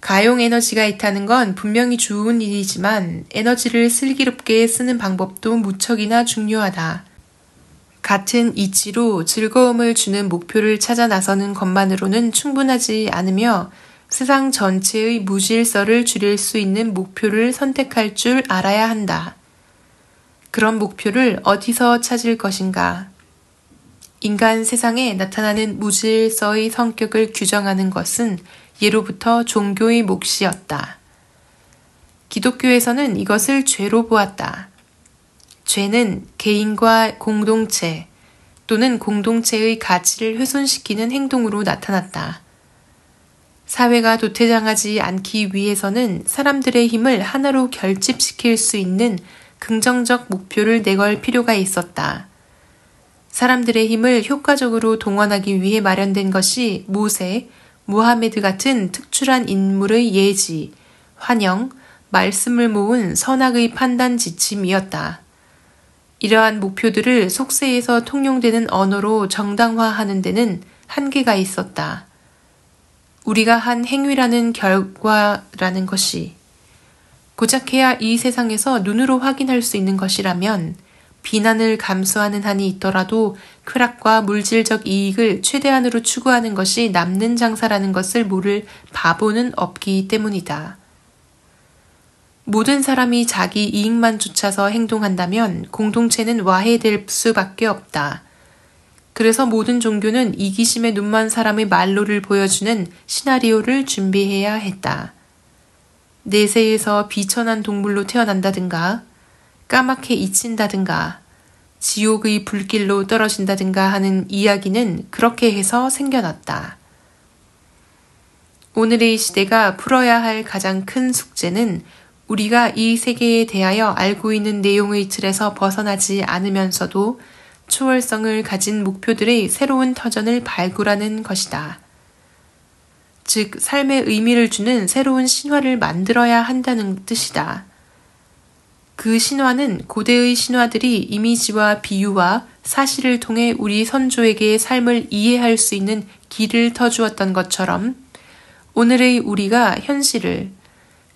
가용 에너지가 있다는 건 분명히 좋은 일이지만 에너지를 슬기롭게 쓰는 방법도 무척이나 중요하다. 같은 이치로 즐거움을 주는 목표를 찾아 나서는 것만으로는 충분하지 않으며 세상 전체의 무질서를 줄일 수 있는 목표를 선택할 줄 알아야 한다. 그런 목표를 어디서 찾을 것인가? 인간 세상에 나타나는 무질서의 성격을 규정하는 것은 예로부터 종교의 몫이었다. 기독교에서는 이것을 죄로 보았다. 죄는 개인과 공동체 또는 공동체의 가치를 훼손시키는 행동으로 나타났다. 사회가 도태당하지 않기 위해서는 사람들의 힘을 하나로 결집시킬 수 있는 긍정적 목표를 내걸 필요가 있었다. 사람들의 힘을 효과적으로 동원하기 위해 마련된 것이 모세, 무하메드 같은 특출한 인물의 예지, 환영, 말씀을 모은 선악의 판단 지침이었다. 이러한 목표들을 속세에서 통용되는 언어로 정당화하는 데는 한계가 있었다. 우리가 한 행위라는 결과라는 것이 고작해야 이 세상에서 눈으로 확인할 수 있는 것이라면 비난을 감수하는 한이 있더라도 쾌락과 물질적 이익을 최대한으로 추구하는 것이 남는 장사라는 것을 모를 바보는 없기 때문이다. 모든 사람이 자기 이익만 쫓아서 행동한다면 공동체는 와해될 수밖에 없다. 그래서 모든 종교는 이기심에 눈먼 사람의 말로를 보여주는 시나리오를 준비해야 했다. 내세에서 비천한 동물로 태어난다든가 까맣게 잊힌다든가 지옥의 불길로 떨어진다든가 하는 이야기는 그렇게 해서 생겨났다. 오늘의 시대가 풀어야 할 가장 큰 숙제는 우리가 이 세계에 대하여 알고 있는 내용의 틀에서 벗어나지 않으면서도 초월성을 가진 목표들의 새로운 터전을 발굴하는 것이다. 즉, 삶의 의미를 주는 새로운 신화를 만들어야 한다는 뜻이다. 그 신화는 고대의 신화들이 이미지와 비유와 사실을 통해 우리 선조에게 삶을 이해할 수 있는 길을 터주었던 것처럼 오늘의 우리가 현실을,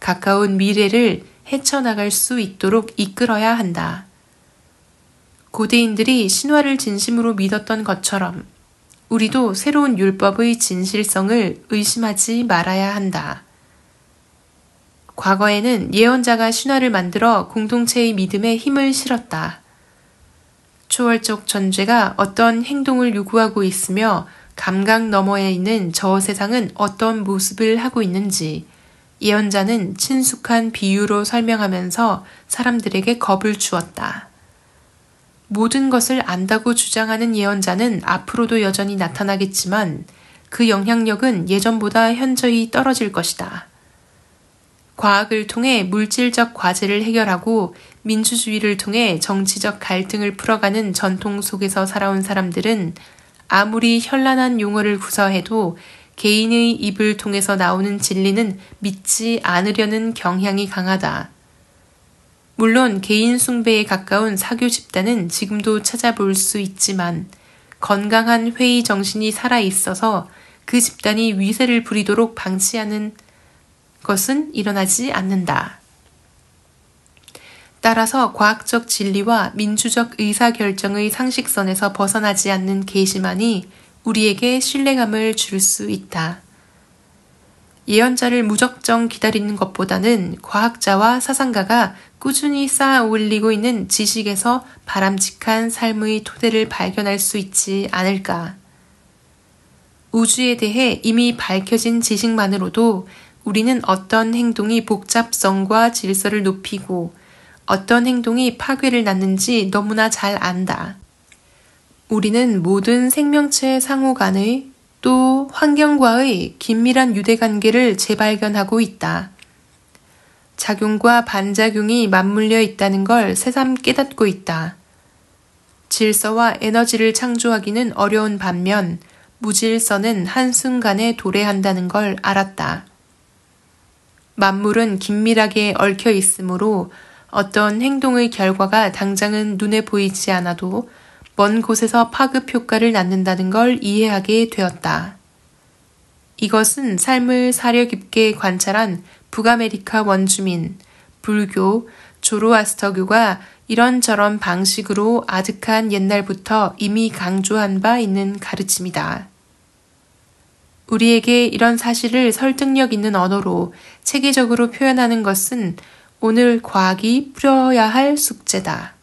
가까운 미래를 헤쳐나갈 수 있도록 이끌어야 한다. 고대인들이 신화를 진심으로 믿었던 것처럼 우리도 새로운 율법의 진실성을 의심하지 말아야 한다. 과거에는 예언자가 신화를 만들어 공동체의 믿음에 힘을 실었다. 초월적 존재가 어떤 행동을 요구하고 있으며 감각 너머에 있는 저 세상은 어떤 모습을 하고 있는지 예언자는 친숙한 비유로 설명하면서 사람들에게 겁을 주었다. 모든 것을 안다고 주장하는 예언자는 앞으로도 여전히 나타나겠지만 그 영향력은 예전보다 현저히 떨어질 것이다. 과학을 통해 물질적 과제를 해결하고 민주주의를 통해 정치적 갈등을 풀어가는 전통 속에서 살아온 사람들은 아무리 현란한 용어를 구사해도 개인의 입을 통해서 나오는 진리는 믿지 않으려는 경향이 강하다. 물론 개인 숭배에 가까운 사교 집단은 지금도 찾아볼 수 있지만 건강한 회의 정신이 살아있어서 그 집단이 위세를 부리도록 방치하는 것은 일어나지 않는다. 따라서 과학적 진리와 민주적 의사결정의 상식선에서 벗어나지 않는 계시만이 우리에게 신뢰감을 줄 수 있다. 예언자를 무작정 기다리는 것보다는 과학자와 사상가가 꾸준히 쌓아 올리고 있는 지식에서 바람직한 삶의 토대를 발견할 수 있지 않을까. 우주에 대해 이미 밝혀진 지식만으로도 우리는 어떤 행동이 복잡성과 질서를 높이고 어떤 행동이 파괴를 낳는지 너무나 잘 안다. 우리는 모든 생명체 상호 간의 또 환경과의 긴밀한 유대관계를 재발견하고 있다. 작용과 반작용이 맞물려 있다는 걸 새삼 깨닫고 있다. 질서와 에너지를 창조하기는 어려운 반면 무질서는 한순간에 도래한다는 걸 알았다. 만물은 긴밀하게 얽혀 있으므로 어떤 행동의 결과가 당장은 눈에 보이지 않아도 먼 곳에서 파급 효과를 낳는다는 걸 이해하게 되었다. 이것은 삶을 사려 깊게 관찰한 북아메리카 원주민, 불교, 조로아스터교가 이런저런 방식으로 아득한 옛날부터 이미 강조한 바 있는 가르침이다. 우리에게 이런 사실을 설득력 있는 언어로 체계적으로 표현하는 것은 오늘 과학이 풀어야 할 숙제다.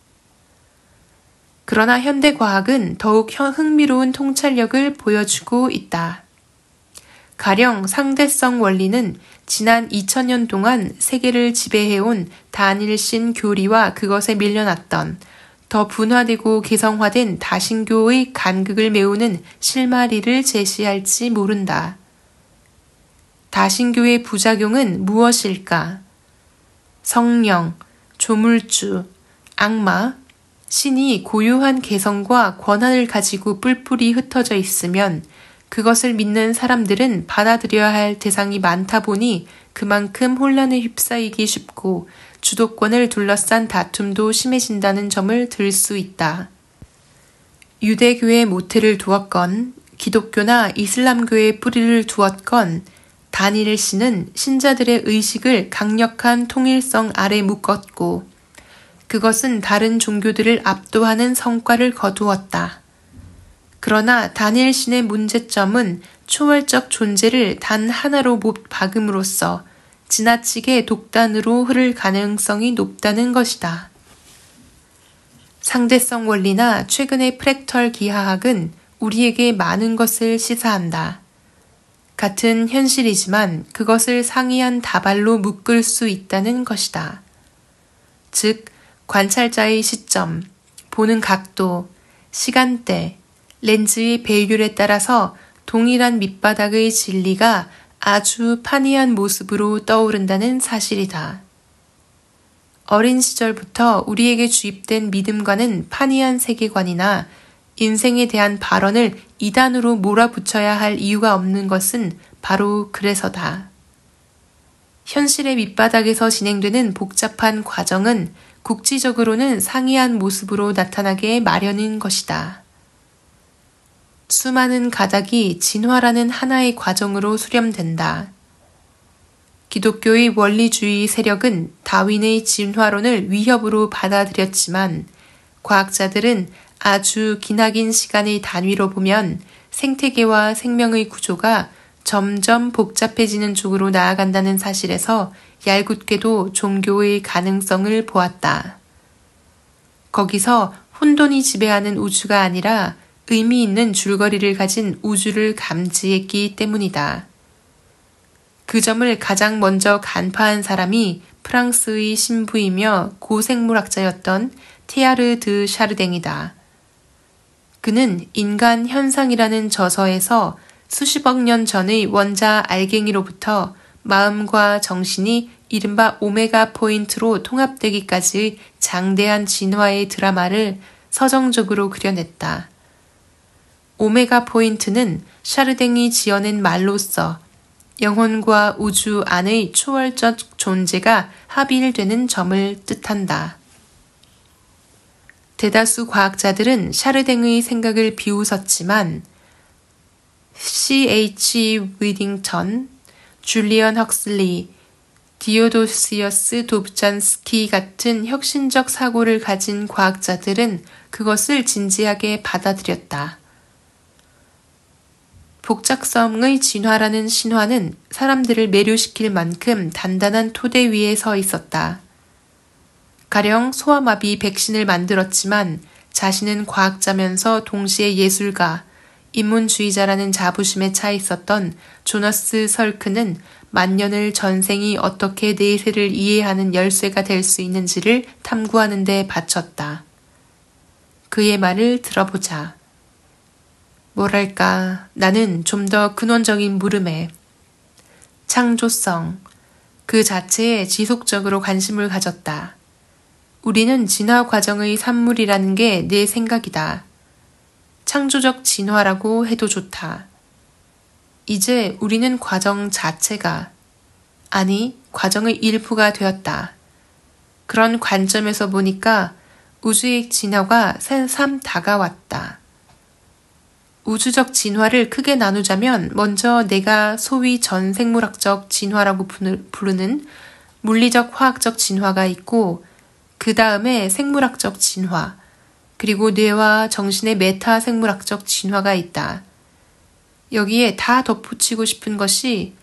그러나 현대 과학은 더욱 흥미로운 통찰력을 보여주고 있다. 가령 상대성 원리는 지난 2000년 동안 세계를 지배해온 단일신 교리와 그것에 밀려났던 더 분화되고 개성화된 다신교의 간극을 메우는 실마리를 제시할지 모른다. 다신교의 부작용은 무엇일까? 성령, 조물주, 악마, 신이 고유한 개성과 권한을 가지고 뿔뿔이 흩어져 있으면 그것을 믿는 사람들은 받아들여야 할 대상이 많다 보니 그만큼 혼란에 휩싸이기 쉽고 주도권을 둘러싼 다툼도 심해진다는 점을 들 수 있다. 유대교의 모태를 두었건 기독교나 이슬람교의 뿌리를 두었건 다니엘 씨는 신자들의 의식을 강력한 통일성 아래 묶었고 그것은 다른 종교들을 압도하는 성과를 거두었다. 그러나 다니엘 신의 문제점은 초월적 존재를 단 하나로 못 박음으로써 지나치게 독단으로 흐를 가능성이 높다는 것이다. 상대성 원리나 최근의 프랙털 기하학은 우리에게 많은 것을 시사한다. 같은 현실이지만 그것을 상이한 다발로 묶을 수 있다는 것이다. 즉, 관찰자의 시점, 보는 각도, 시간대, 렌즈의 배율에 따라서 동일한 밑바닥의 진리가 아주 판이한 모습으로 떠오른다는 사실이다. 어린 시절부터 우리에게 주입된 믿음과는 판이한 세계관이나 인생에 대한 발언을 이단으로 몰아붙여야 할 이유가 없는 것은 바로 그래서다. 현실의 밑바닥에서 진행되는 복잡한 과정은 국지적으로는 상이한 모습으로 나타나게 마련인 것이다. 수많은 가닥이 진화라는 하나의 과정으로 수렴된다. 기독교의 원리주의 세력은 다윈의 진화론을 위협으로 받아들였지만 과학자들은 아주 기나긴 시간의 단위로 보면 생태계와 생명의 구조가 점점 복잡해지는 쪽으로 나아간다는 사실에서 얄궂게도 종교의 가능성을 보았다. 거기서 혼돈이 지배하는 우주가 아니라 의미 있는 줄거리를 가진 우주를 감지했기 때문이다. 그 점을 가장 먼저 간파한 사람이 프랑스의 신부이며 고생물학자였던 테아르 드 샤르댕이다. 그는 인간 현상이라는 저서에서 수십억 년 전의 원자 알갱이로부터 마음과 정신이 이른바 오메가 포인트로 통합되기까지의 장대한 진화의 드라마를 서정적으로 그려냈다. 오메가 포인트는 샤르댕이 지어낸 말로써 영혼과 우주 안의 초월적 존재가 합일되는 점을 뜻한다. 대다수 과학자들은 샤르댕의 생각을 비웃었지만 C.H. 위딩턴, 줄리언 헉슬리, 디오도시어스 dobzhansky 같은 혁신적 사고를 가진 과학자들은 그것을 진지하게 받아들였다. 복작성의 진화라는 신화는 사람들을 매료시킬 만큼 단단한 토대 위에 서 있었다. 가령 소아마비 백신을 만들었지만 자신은 과학자면서 동시에 예술가, 인문주의자라는 자부심에 차 있었던 조너스 설크는 만년을 전생이 어떻게 내세를 이해하는 열쇠가 될 수 있는지를 탐구하는 데 바쳤다. 그의 말을 들어보자. 뭐랄까, 나는 좀 더 근원적인 물음에 창조성, 그 자체에 지속적으로 관심을 가졌다. 우리는 진화 과정의 산물이라는 게 내 생각이다. 창조적 진화라고 해도 좋다. 이제 우리는 과정 자체가, 아니, 과정의 일부가 되었다. 그런 관점에서 보니까 우주의 진화가 새삼 다가왔다. 우주적 진화를 크게 나누자면 먼저 내가 소위 전생물학적 진화라고 부르는 물리적 화학적 진화가 있고 그 다음에 생물학적 진화, 그리고 뇌와 정신의 메타 생물학적 진화가 있다. 여기에 다 덧붙이고 싶은 것이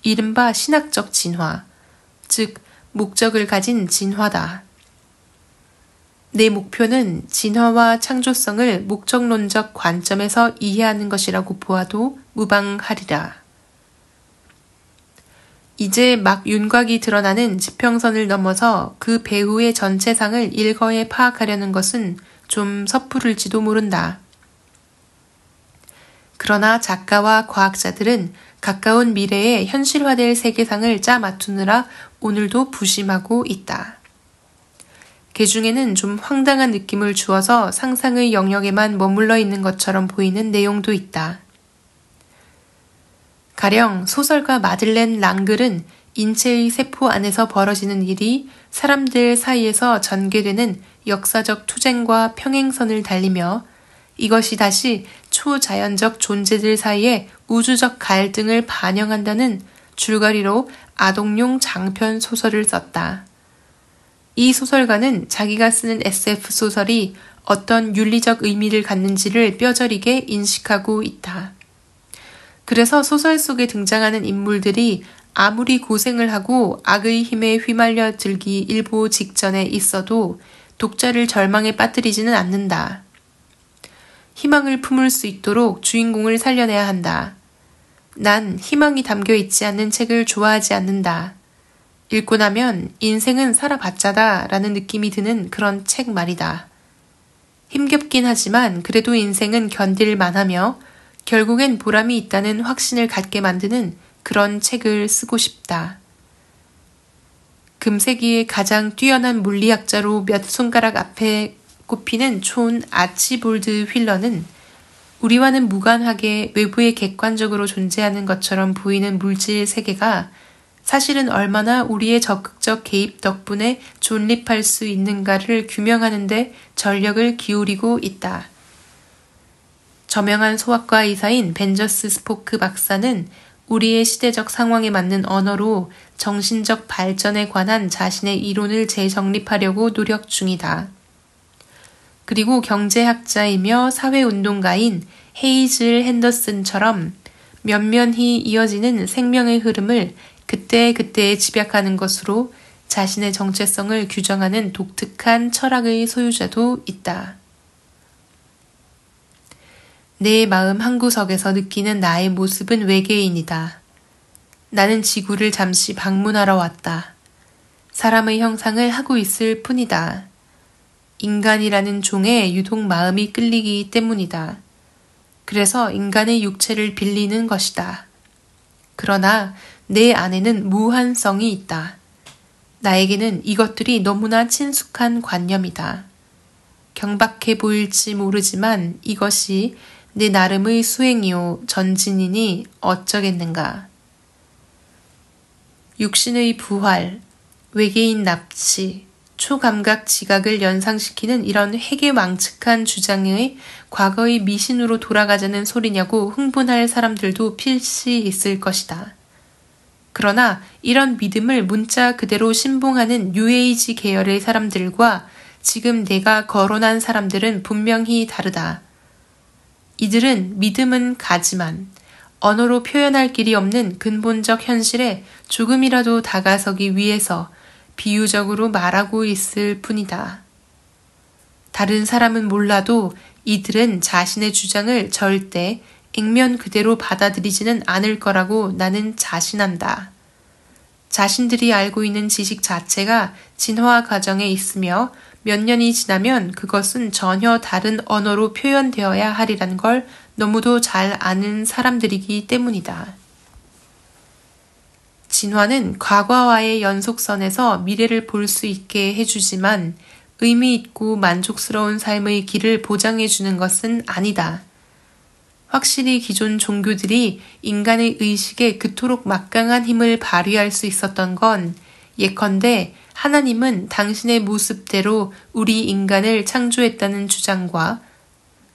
이른바 신학적 진화, 즉 목적을 가진 진화다. 내 목표는 진화와 창조성을 목적론적 관점에서 이해하는 것이라고 보아도 무방하리라. 이제 막 윤곽이 드러나는 지평선을 넘어서 그 배후의 전체상을 일거에 파악하려는 것은 좀 섣부를지도 모른다. 그러나 작가와 과학자들은 가까운 미래에 현실화될 세계상을 짜맞추느라 오늘도 부심하고 있다. 그 중에는 좀 황당한 느낌을 주어서 상상의 영역에만 머물러 있는 것처럼 보이는 내용도 있다. 가령 소설가 마들렌 랑글은 인체의 세포 안에서 벌어지는 일이 사람들 사이에서 전개되는 역사적 투쟁과 평행선을 달리며 이것이 다시 초자연적 존재들 사이에 우주적 갈등을 반영한다는 줄거리로 아동용 장편 소설을 썼다. 이 소설가는 자기가 쓰는 SF 소설이 어떤 윤리적 의미를 갖는지를 뼈저리게 인식하고 있다. 그래서 소설 속에 등장하는 인물들이 아무리 고생을 하고 악의 힘에 휘말려 들기 일보 직전에 있어도 독자를 절망에 빠뜨리지는 않는다. 희망을 품을 수 있도록 주인공을 살려내야 한다. 난 희망이 담겨 있지 않는 책을 좋아하지 않는다. 읽고 나면 인생은 살아봤자다 라는 느낌이 드는 그런 책 말이다. 힘겹긴 하지만 그래도 인생은 견딜만하며 결국엔 보람이 있다는 확신을 갖게 만드는 그런 책을 쓰고 싶다. 금세기의 가장 뛰어난 물리학자로 몇 손가락 앞에 꼽히는 촌 아치볼드 휠러는 우리와는 무관하게 외부에 객관적으로 존재하는 것처럼 보이는 물질 세계가 사실은 얼마나 우리의 적극적 개입 덕분에 존립할 수 있는가를 규명하는 데 전력을 기울이고 있다. 저명한 소아과 의사인 벤저스 스포크 박사는 우리의 시대적 상황에 맞는 언어로 정신적 발전에 관한 자신의 이론을 재정립하려고 노력 중이다. 그리고 경제학자이며 사회운동가인 헤이즐 핸더슨처럼 면면히 이어지는 생명의 흐름을 그때그때 집약하는 것으로 자신의 정체성을 규정하는 독특한 철학의 소유자도 있다. 내 마음 한구석에서 느끼는 나의 모습은 외계인이다. 나는 지구를 잠시 방문하러 왔다. 사람의 형상을 하고 있을 뿐이다. 인간이라는 종에 유독 마음이 끌리기 때문이다. 그래서 인간의 육체를 빌리는 것이다. 그러나 내 안에는 무한성이 있다. 나에게는 이것들이 너무나 친숙한 관념이다. 경박해 보일지 모르지만 이것이 내 나름의 수행이요 전진이니 어쩌겠는가. 육신의 부활, 외계인 납치, 초감각 지각을 연상시키는 이런 회개망측한 주장의 과거의 미신으로 돌아가자는 소리냐고 흥분할 사람들도 필시 있을 것이다. 그러나 이런 믿음을 문자 그대로 신봉하는 뉴에이지 계열의 사람들과 지금 내가 거론한 사람들은 분명히 다르다. 이들은 믿음은 가지만 언어로 표현할 길이 없는 근본적 현실에 조금이라도 다가서기 위해서 비유적으로 말하고 있을 뿐이다. 다른 사람은 몰라도 이들은 자신의 주장을 절대 액면 그대로 받아들이지는 않을 거라고 나는 자신한다. 자신들이 알고 있는 지식 자체가 진화 과정에 있으며 몇 년이 지나면 그것은 전혀 다른 언어로 표현되어야 하리라는 걸 너무도 잘 아는 사람들이기 때문이다. 진화는 과거와의 연속선에서 미래를 볼 수 있게 해주지만 의미 있고 만족스러운 삶의 길을 보장해주는 것은 아니다. 확실히 기존 종교들이 인간의 의식에 그토록 막강한 힘을 발휘할 수 있었던 건 예컨대 하나님은 당신의 모습대로 우리 인간을 창조했다는 주장과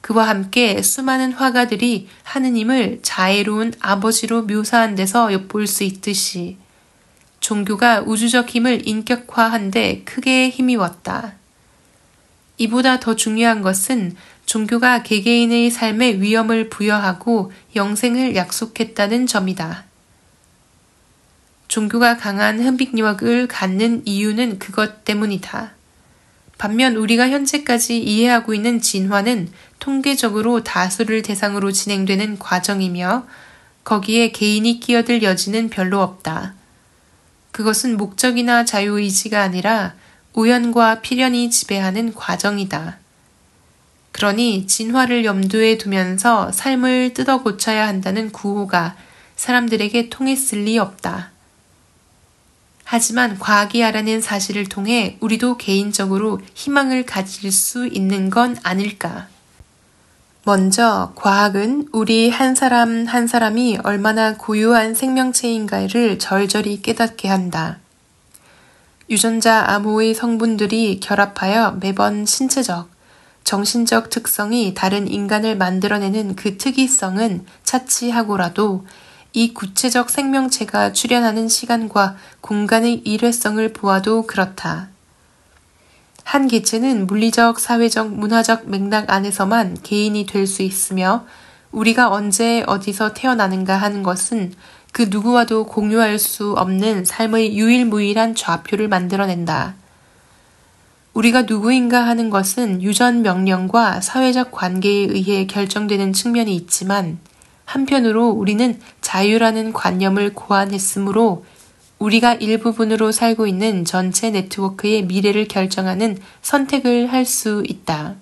그와 함께 수많은 화가들이 하느님을 자애로운 아버지로 묘사한 데서 엿볼 수 있듯이 종교가 우주적 힘을 인격화한 데 크게 힘입었다. 이보다 더 중요한 것은 종교가 개개인의 삶에 위엄을 부여하고 영생을 약속했다는 점이다. 종교가 강한 흡입력을 갖는 이유는 그것 때문이다. 반면 우리가 현재까지 이해하고 있는 진화는 통계적으로 다수를 대상으로 진행되는 과정이며 거기에 개인이 끼어들 여지는 별로 없다. 그것은 목적이나 자유의지가 아니라 우연과 필연이 지배하는 과정이다. 그러니 진화를 염두에 두면서 삶을 뜯어 고쳐야 한다는 구호가 사람들에게 통했을 리 없다. 하지만 과학이 알아낸 사실을 통해 우리도 개인적으로 희망을 가질 수 있는 건 아닐까? 먼저 과학은 우리 한 사람 한 사람이 얼마나 고유한 생명체인가를 절절히 깨닫게 한다. 유전자 암호의 성분들이 결합하여 매번 신체적, 정신적 특성이 다른 인간을 만들어내는 그 특이성은 차치하고라도 이 구체적 생명체가 출현하는 시간과 공간의 일회성을 보아도 그렇다. 한 개체는 물리적, 사회적, 문화적 맥락 안에서만 개인이 될 수 있으며 우리가 언제 어디서 태어나는가 하는 것은 그 누구와도 공유할 수 없는 삶의 유일무이한 좌표를 만들어낸다. 우리가 누구인가 하는 것은 유전 명령과 사회적 관계에 의해 결정되는 측면이 있지만 한편으로 우리는 자유라는 관념을 고안했으므로 우리가 일부분으로 살고 있는 전체 네트워크의 미래를 결정하는 선택을 할 수 있다.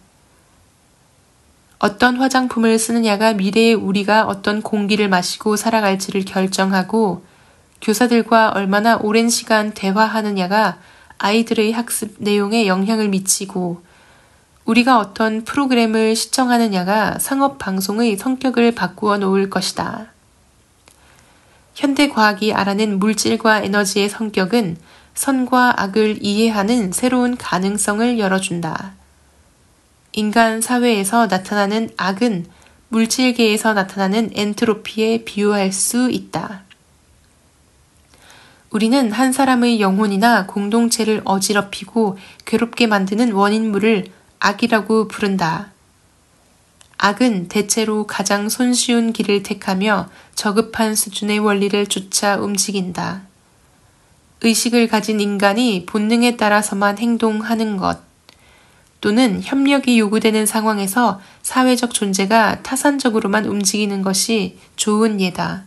어떤 화장품을 쓰느냐가 미래의 우리가 어떤 공기를 마시고 살아갈지를 결정하고 교사들과 얼마나 오랜 시간 대화하느냐가 아이들의 학습 내용에 영향을 미치고 우리가 어떤 프로그램을 시청하느냐가 상업방송의 성격을 바꾸어 놓을 것이다. 현대과학이 알아낸 물질과 에너지의 성격은 선과 악을 이해하는 새로운 가능성을 열어준다. 인간 사회에서 나타나는 악은 물질계에서 나타나는 엔트로피에 비유할 수 있다. 우리는 한 사람의 영혼이나 공동체를 어지럽히고 괴롭게 만드는 원인물을 악이라고 부른다. 악은 대체로 가장 손쉬운 길을 택하며 저급한 수준의 원리를 쫓아 움직인다. 의식을 가진 인간이 본능에 따라서만 행동하는 것, 또는 협력이 요구되는 상황에서 사회적 존재가 타산적으로만 움직이는 것이 좋은 예다.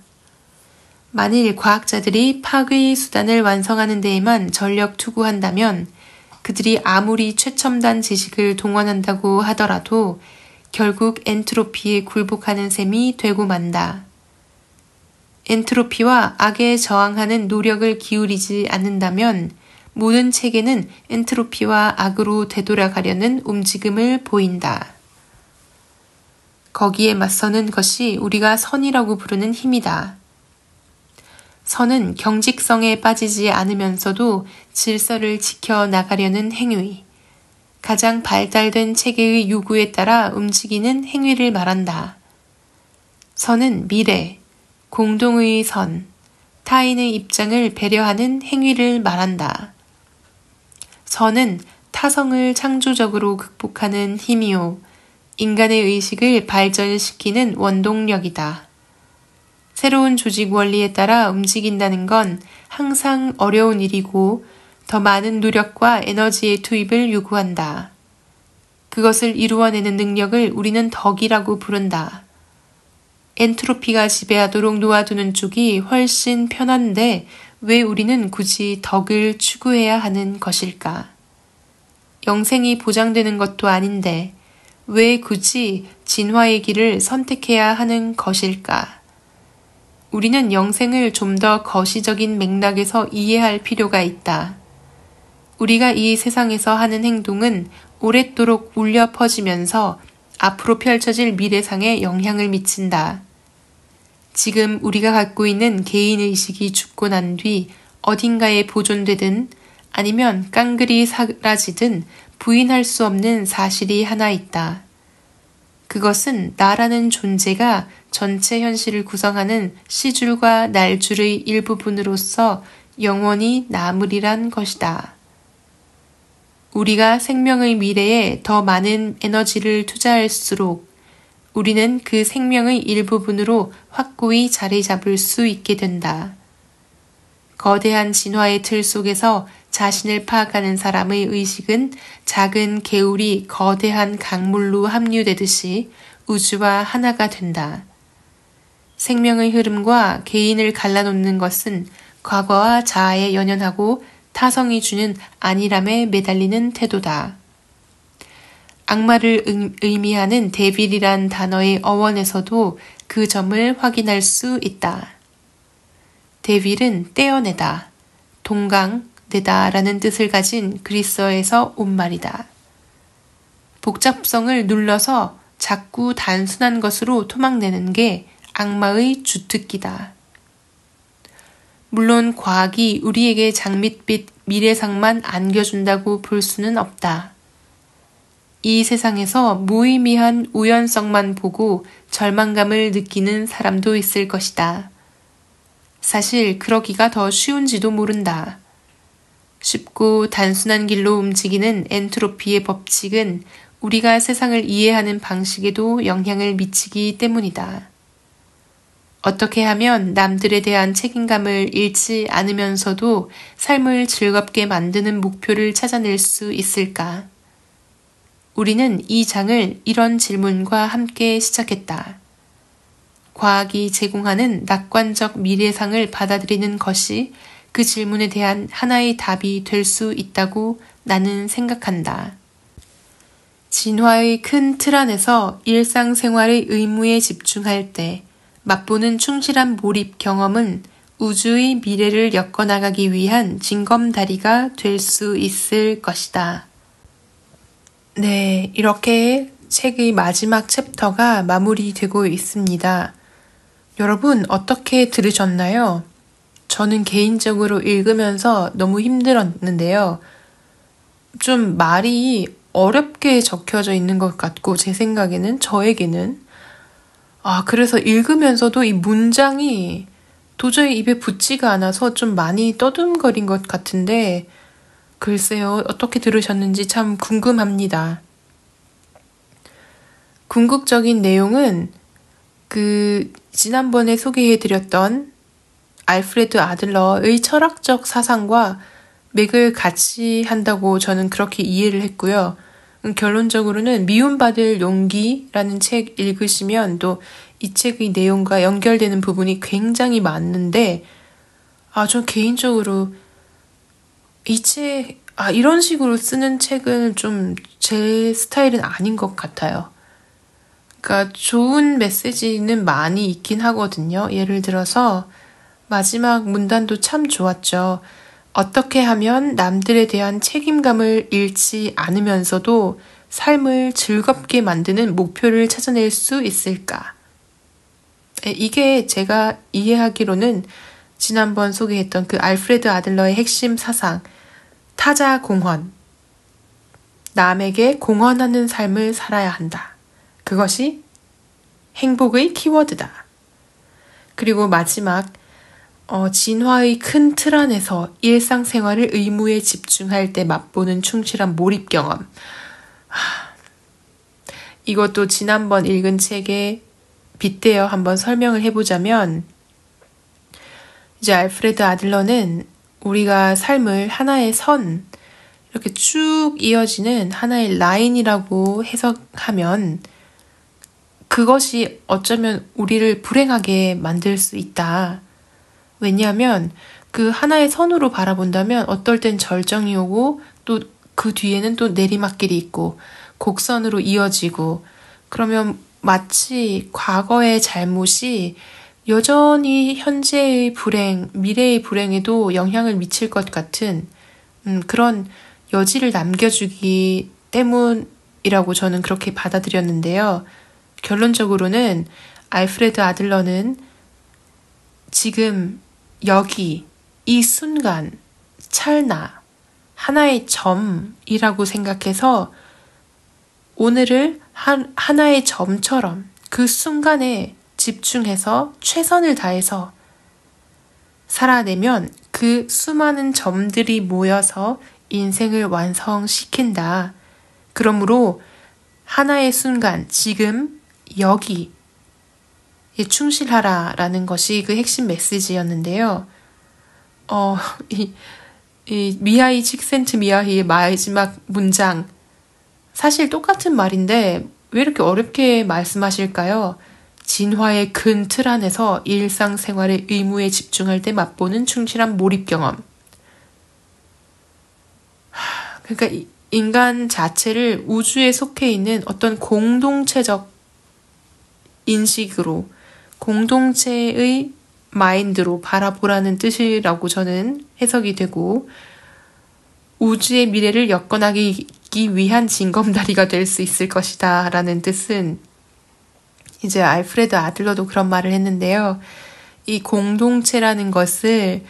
만일 과학자들이 파괴의 수단을 완성하는 데에만 전력 투구한다면 그들이 아무리 최첨단 지식을 동원한다고 하더라도 결국 엔트로피에 굴복하는 셈이 되고 만다. 엔트로피와 악에 저항하는 노력을 기울이지 않는다면 모든 체계는 엔트로피와 악으로 되돌아가려는 움직임을 보인다. 거기에 맞서는 것이 우리가 선이라고 부르는 힘이다. 선은 경직성에 빠지지 않으면서도 질서를 지켜나가려는 행위, 가장 발달된 체계의 요구에 따라 움직이는 행위를 말한다. 선은 미래, 공동의 선, 타인의 입장을 배려하는 행위를 말한다. 선은 타성을 창조적으로 극복하는 힘이요, 인간의 의식을 발전시키는 원동력이다. 새로운 조직 원리에 따라 움직인다는 건 항상 어려운 일이고 더 많은 노력과 에너지의 투입을 요구한다. 그것을 이루어내는 능력을 우리는 덕이라고 부른다. 엔트로피가 지배하도록 놓아두는 쪽이 훨씬 편한데 왜 우리는 굳이 덕을 추구해야 하는 것일까? 영생이 보장되는 것도 아닌데 왜 굳이 진화의 길을 선택해야 하는 것일까? 우리는 영생을 좀 더 거시적인 맥락에서 이해할 필요가 있다. 우리가 이 세상에서 하는 행동은 오랫도록 울려 퍼지면서 앞으로 펼쳐질 미래상에 영향을 미친다. 지금 우리가 갖고 있는 개인의식이 죽고 난 뒤 어딘가에 보존되든 아니면 깡그리 사라지든 부인할 수 없는 사실이 하나 있다. 그것은 나라는 존재가 전체 현실을 구성하는 시줄과 날줄의 일부분으로서 영원히 남으리란 것이다. 우리가 생명의 미래에 더 많은 에너지를 투자할수록 우리는 그 생명의 일부분으로 확고히 자리 잡을 수 있게 된다. 거대한 진화의 틀 속에서 자신을 파악하는 사람의 의식은 작은 개울이 거대한 강물로 합류되듯이 우주와 하나가 된다. 생명의 흐름과 개인을 갈라놓는 것은 과거와 자아에 연연하고 타성이 주는 안일함에 매달리는 태도다. 악마를 의미하는 데빌이란 단어의 어원에서도 그 점을 확인할 수 있다. 데빌은 떼어내다, 동강내다 라는 뜻을 가진 그리스어에서 온 말이다. 복잡성을 눌러서 자꾸 단순한 것으로 토막내는 게 악마의 주특기다. 물론 과학이 우리에게 장밋빛 미래상만 안겨준다고 볼 수는 없다. 이 세상에서 무의미한 우연성만 보고 절망감을 느끼는 사람도 있을 것이다. 사실 그러기가 더 쉬운지도 모른다. 쉽고 단순한 길로 움직이는 엔트로피의 법칙은 우리가 세상을 이해하는 방식에도 영향을 미치기 때문이다. 어떻게 하면 남들에 대한 책임감을 잃지 않으면서도 삶을 즐겁게 만드는 목표를 찾아낼 수 있을까? 우리는 이 장을 이런 질문과 함께 시작했다. 과학이 제공하는 낙관적 미래상을 받아들이는 것이 그 질문에 대한 하나의 답이 될 수 있다고 나는 생각한다. 진화의 큰 틀 안에서 일상생활의 의무에 집중할 때 맛보는 충실한 몰입 경험은 우주의 미래를 엮어나가기 위한 징검다리가 될 수 있을 것이다. 네, 이렇게 책의 마지막 챕터가 마무리되고 있습니다. 여러분 어떻게 들으셨나요? 저는 개인적으로 읽으면서 너무 힘들었는데요. 좀 말이 어렵게 적혀져 있는 것 같고 제 생각에는 저에게는 그래서 읽으면서도 이 문장이 도저히 입에 붙지가 않아서 좀 많이 떠듬거린 것 같은데 글쎄요, 어떻게 들으셨는지 참 궁금합니다. 궁극적인 내용은 지난번에 소개해드렸던 알프레드 아들러의 철학적 사상과 맥을 같이 한다고 저는 그렇게 이해를 했고요. 결론적으로는 미움받을 용기라는 책 읽으시면 또 이 책의 내용과 연결되는 부분이 굉장히 많은데 전 개인적으로 이런 식으로 쓰는 책은 좀 제 스타일은 아닌 것 같아요. 그러니까 좋은 메시지는 많이 있긴 하거든요. 예를 들어서 마지막 문단도 참 좋았죠. 어떻게 하면 남들에 대한 책임감을 잃지 않으면서도 삶을 즐겁게 만드는 목표를 찾아낼 수 있을까? 이게 제가 이해하기로는 지난번 소개했던 그 알프레드 아들러의 핵심 사상, 타자 공헌. 남에게 공헌하는 삶을 살아야 한다. 그것이 행복의 키워드다. 그리고 마지막, 진화의 큰 틀 안에서 일상생활을 의무에 집중할 때 맛보는 충실한 몰입 경험. 이것도 지난번 읽은 책에 빗대어 한번 설명을 해보자면 이제 알프레드 아들러는 우리가 삶을 하나의 선, 이렇게 쭉 이어지는 하나의 라인이라고 해석하면 그것이 어쩌면 우리를 불행하게 만들 수 있다. 왜냐하면 그 하나의 선으로 바라본다면 어떨 땐 절정이 오고 또 그 뒤에는 또 내리막길이 있고 곡선으로 이어지고 그러면 마치 과거의 잘못이 여전히 현재의 불행, 미래의 불행에도 영향을 미칠 것 같은 그런 여지를 남겨주기 때문이라고 저는 그렇게 받아들였는데요. 결론적으로는 알프레드 아들러는 지금 여기 이 순간 찰나 하나의 점이라고 생각해서 오늘을 하나의 점처럼 그 순간에 집중해서 최선을 다해서 살아내면 그 그 수많은 점들이 모여서 인생을 완성시킨다. 그러므로 하나의 순간, 지금, 여기에 충실하라라는 것이 그 핵심 메시지였는데요. 이 미하이 칙센트 미하이의 마지막 문장, 사실 똑같은 말인데 왜 이렇게 어렵게 말씀하실까요? 진화의 큰 틀 안에서 일상생활의 의무에 집중할 때 맛보는 충실한 몰입 경험. 그러니까 인간 자체를 우주에 속해 있는 어떤 공동체적 인식으로, 공동체의 마인드로 바라보라는 뜻이라고 저는 해석이 되고, 우주의 미래를 엮어나가기 위한 징검다리가 될 수 있을 것이다 라는 뜻은, 이제 알프레드 아들러도 그런 말을 했는데요. 이 공동체라는 것을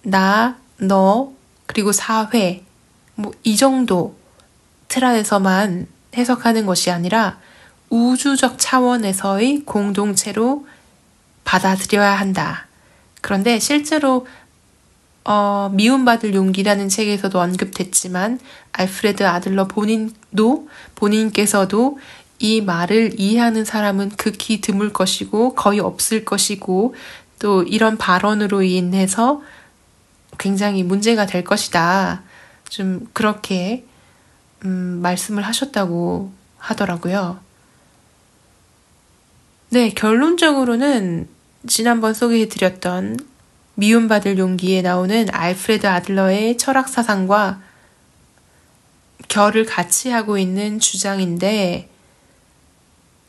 나, 너, 그리고 사회, 이 정도 틀 안에서만 해석하는 것이 아니라 우주적 차원에서의 공동체로 받아들여야 한다. 그런데 실제로 미움받을 용기라는 책에서도 언급됐지만 알프레드 아들러 본인께서도 이 말을 이해하는 사람은 극히 드물 것이고 거의 없을 것이고 또 이런 발언으로 인해서 굉장히 문제가 될 것이다. 좀 그렇게 말씀을 하셨다고 하더라고요. 네, 결론적으로는 지난번 소개해드렸던 미움받을 용기에 나오는 알프레드 아들러의 철학사상과 결을 같이 하고 있는 주장인데,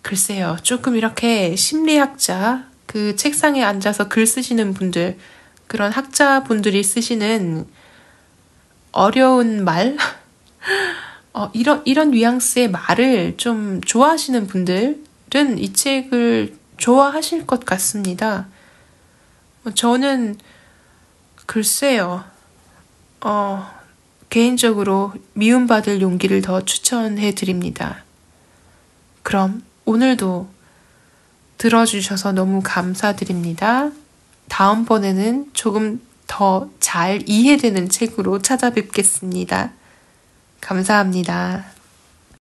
글쎄요, 조금 이렇게 심리학자, 그 책상에 앉아서 글 쓰시는 분들, 그런 학자분들이 쓰시는 어려운 말? 이런 뉘앙스의 말을 좀 좋아하시는 분들은 이 책을 좋아하실 것 같습니다. 저는 글쎄요, 개인적으로 미움받을 용기를 더 추천해 드립니다. 그럼 오늘도 들어주셔서 너무 감사드립니다. 다음번에는 조금 더 잘 이해되는 책으로 찾아뵙겠습니다. 감사합니다.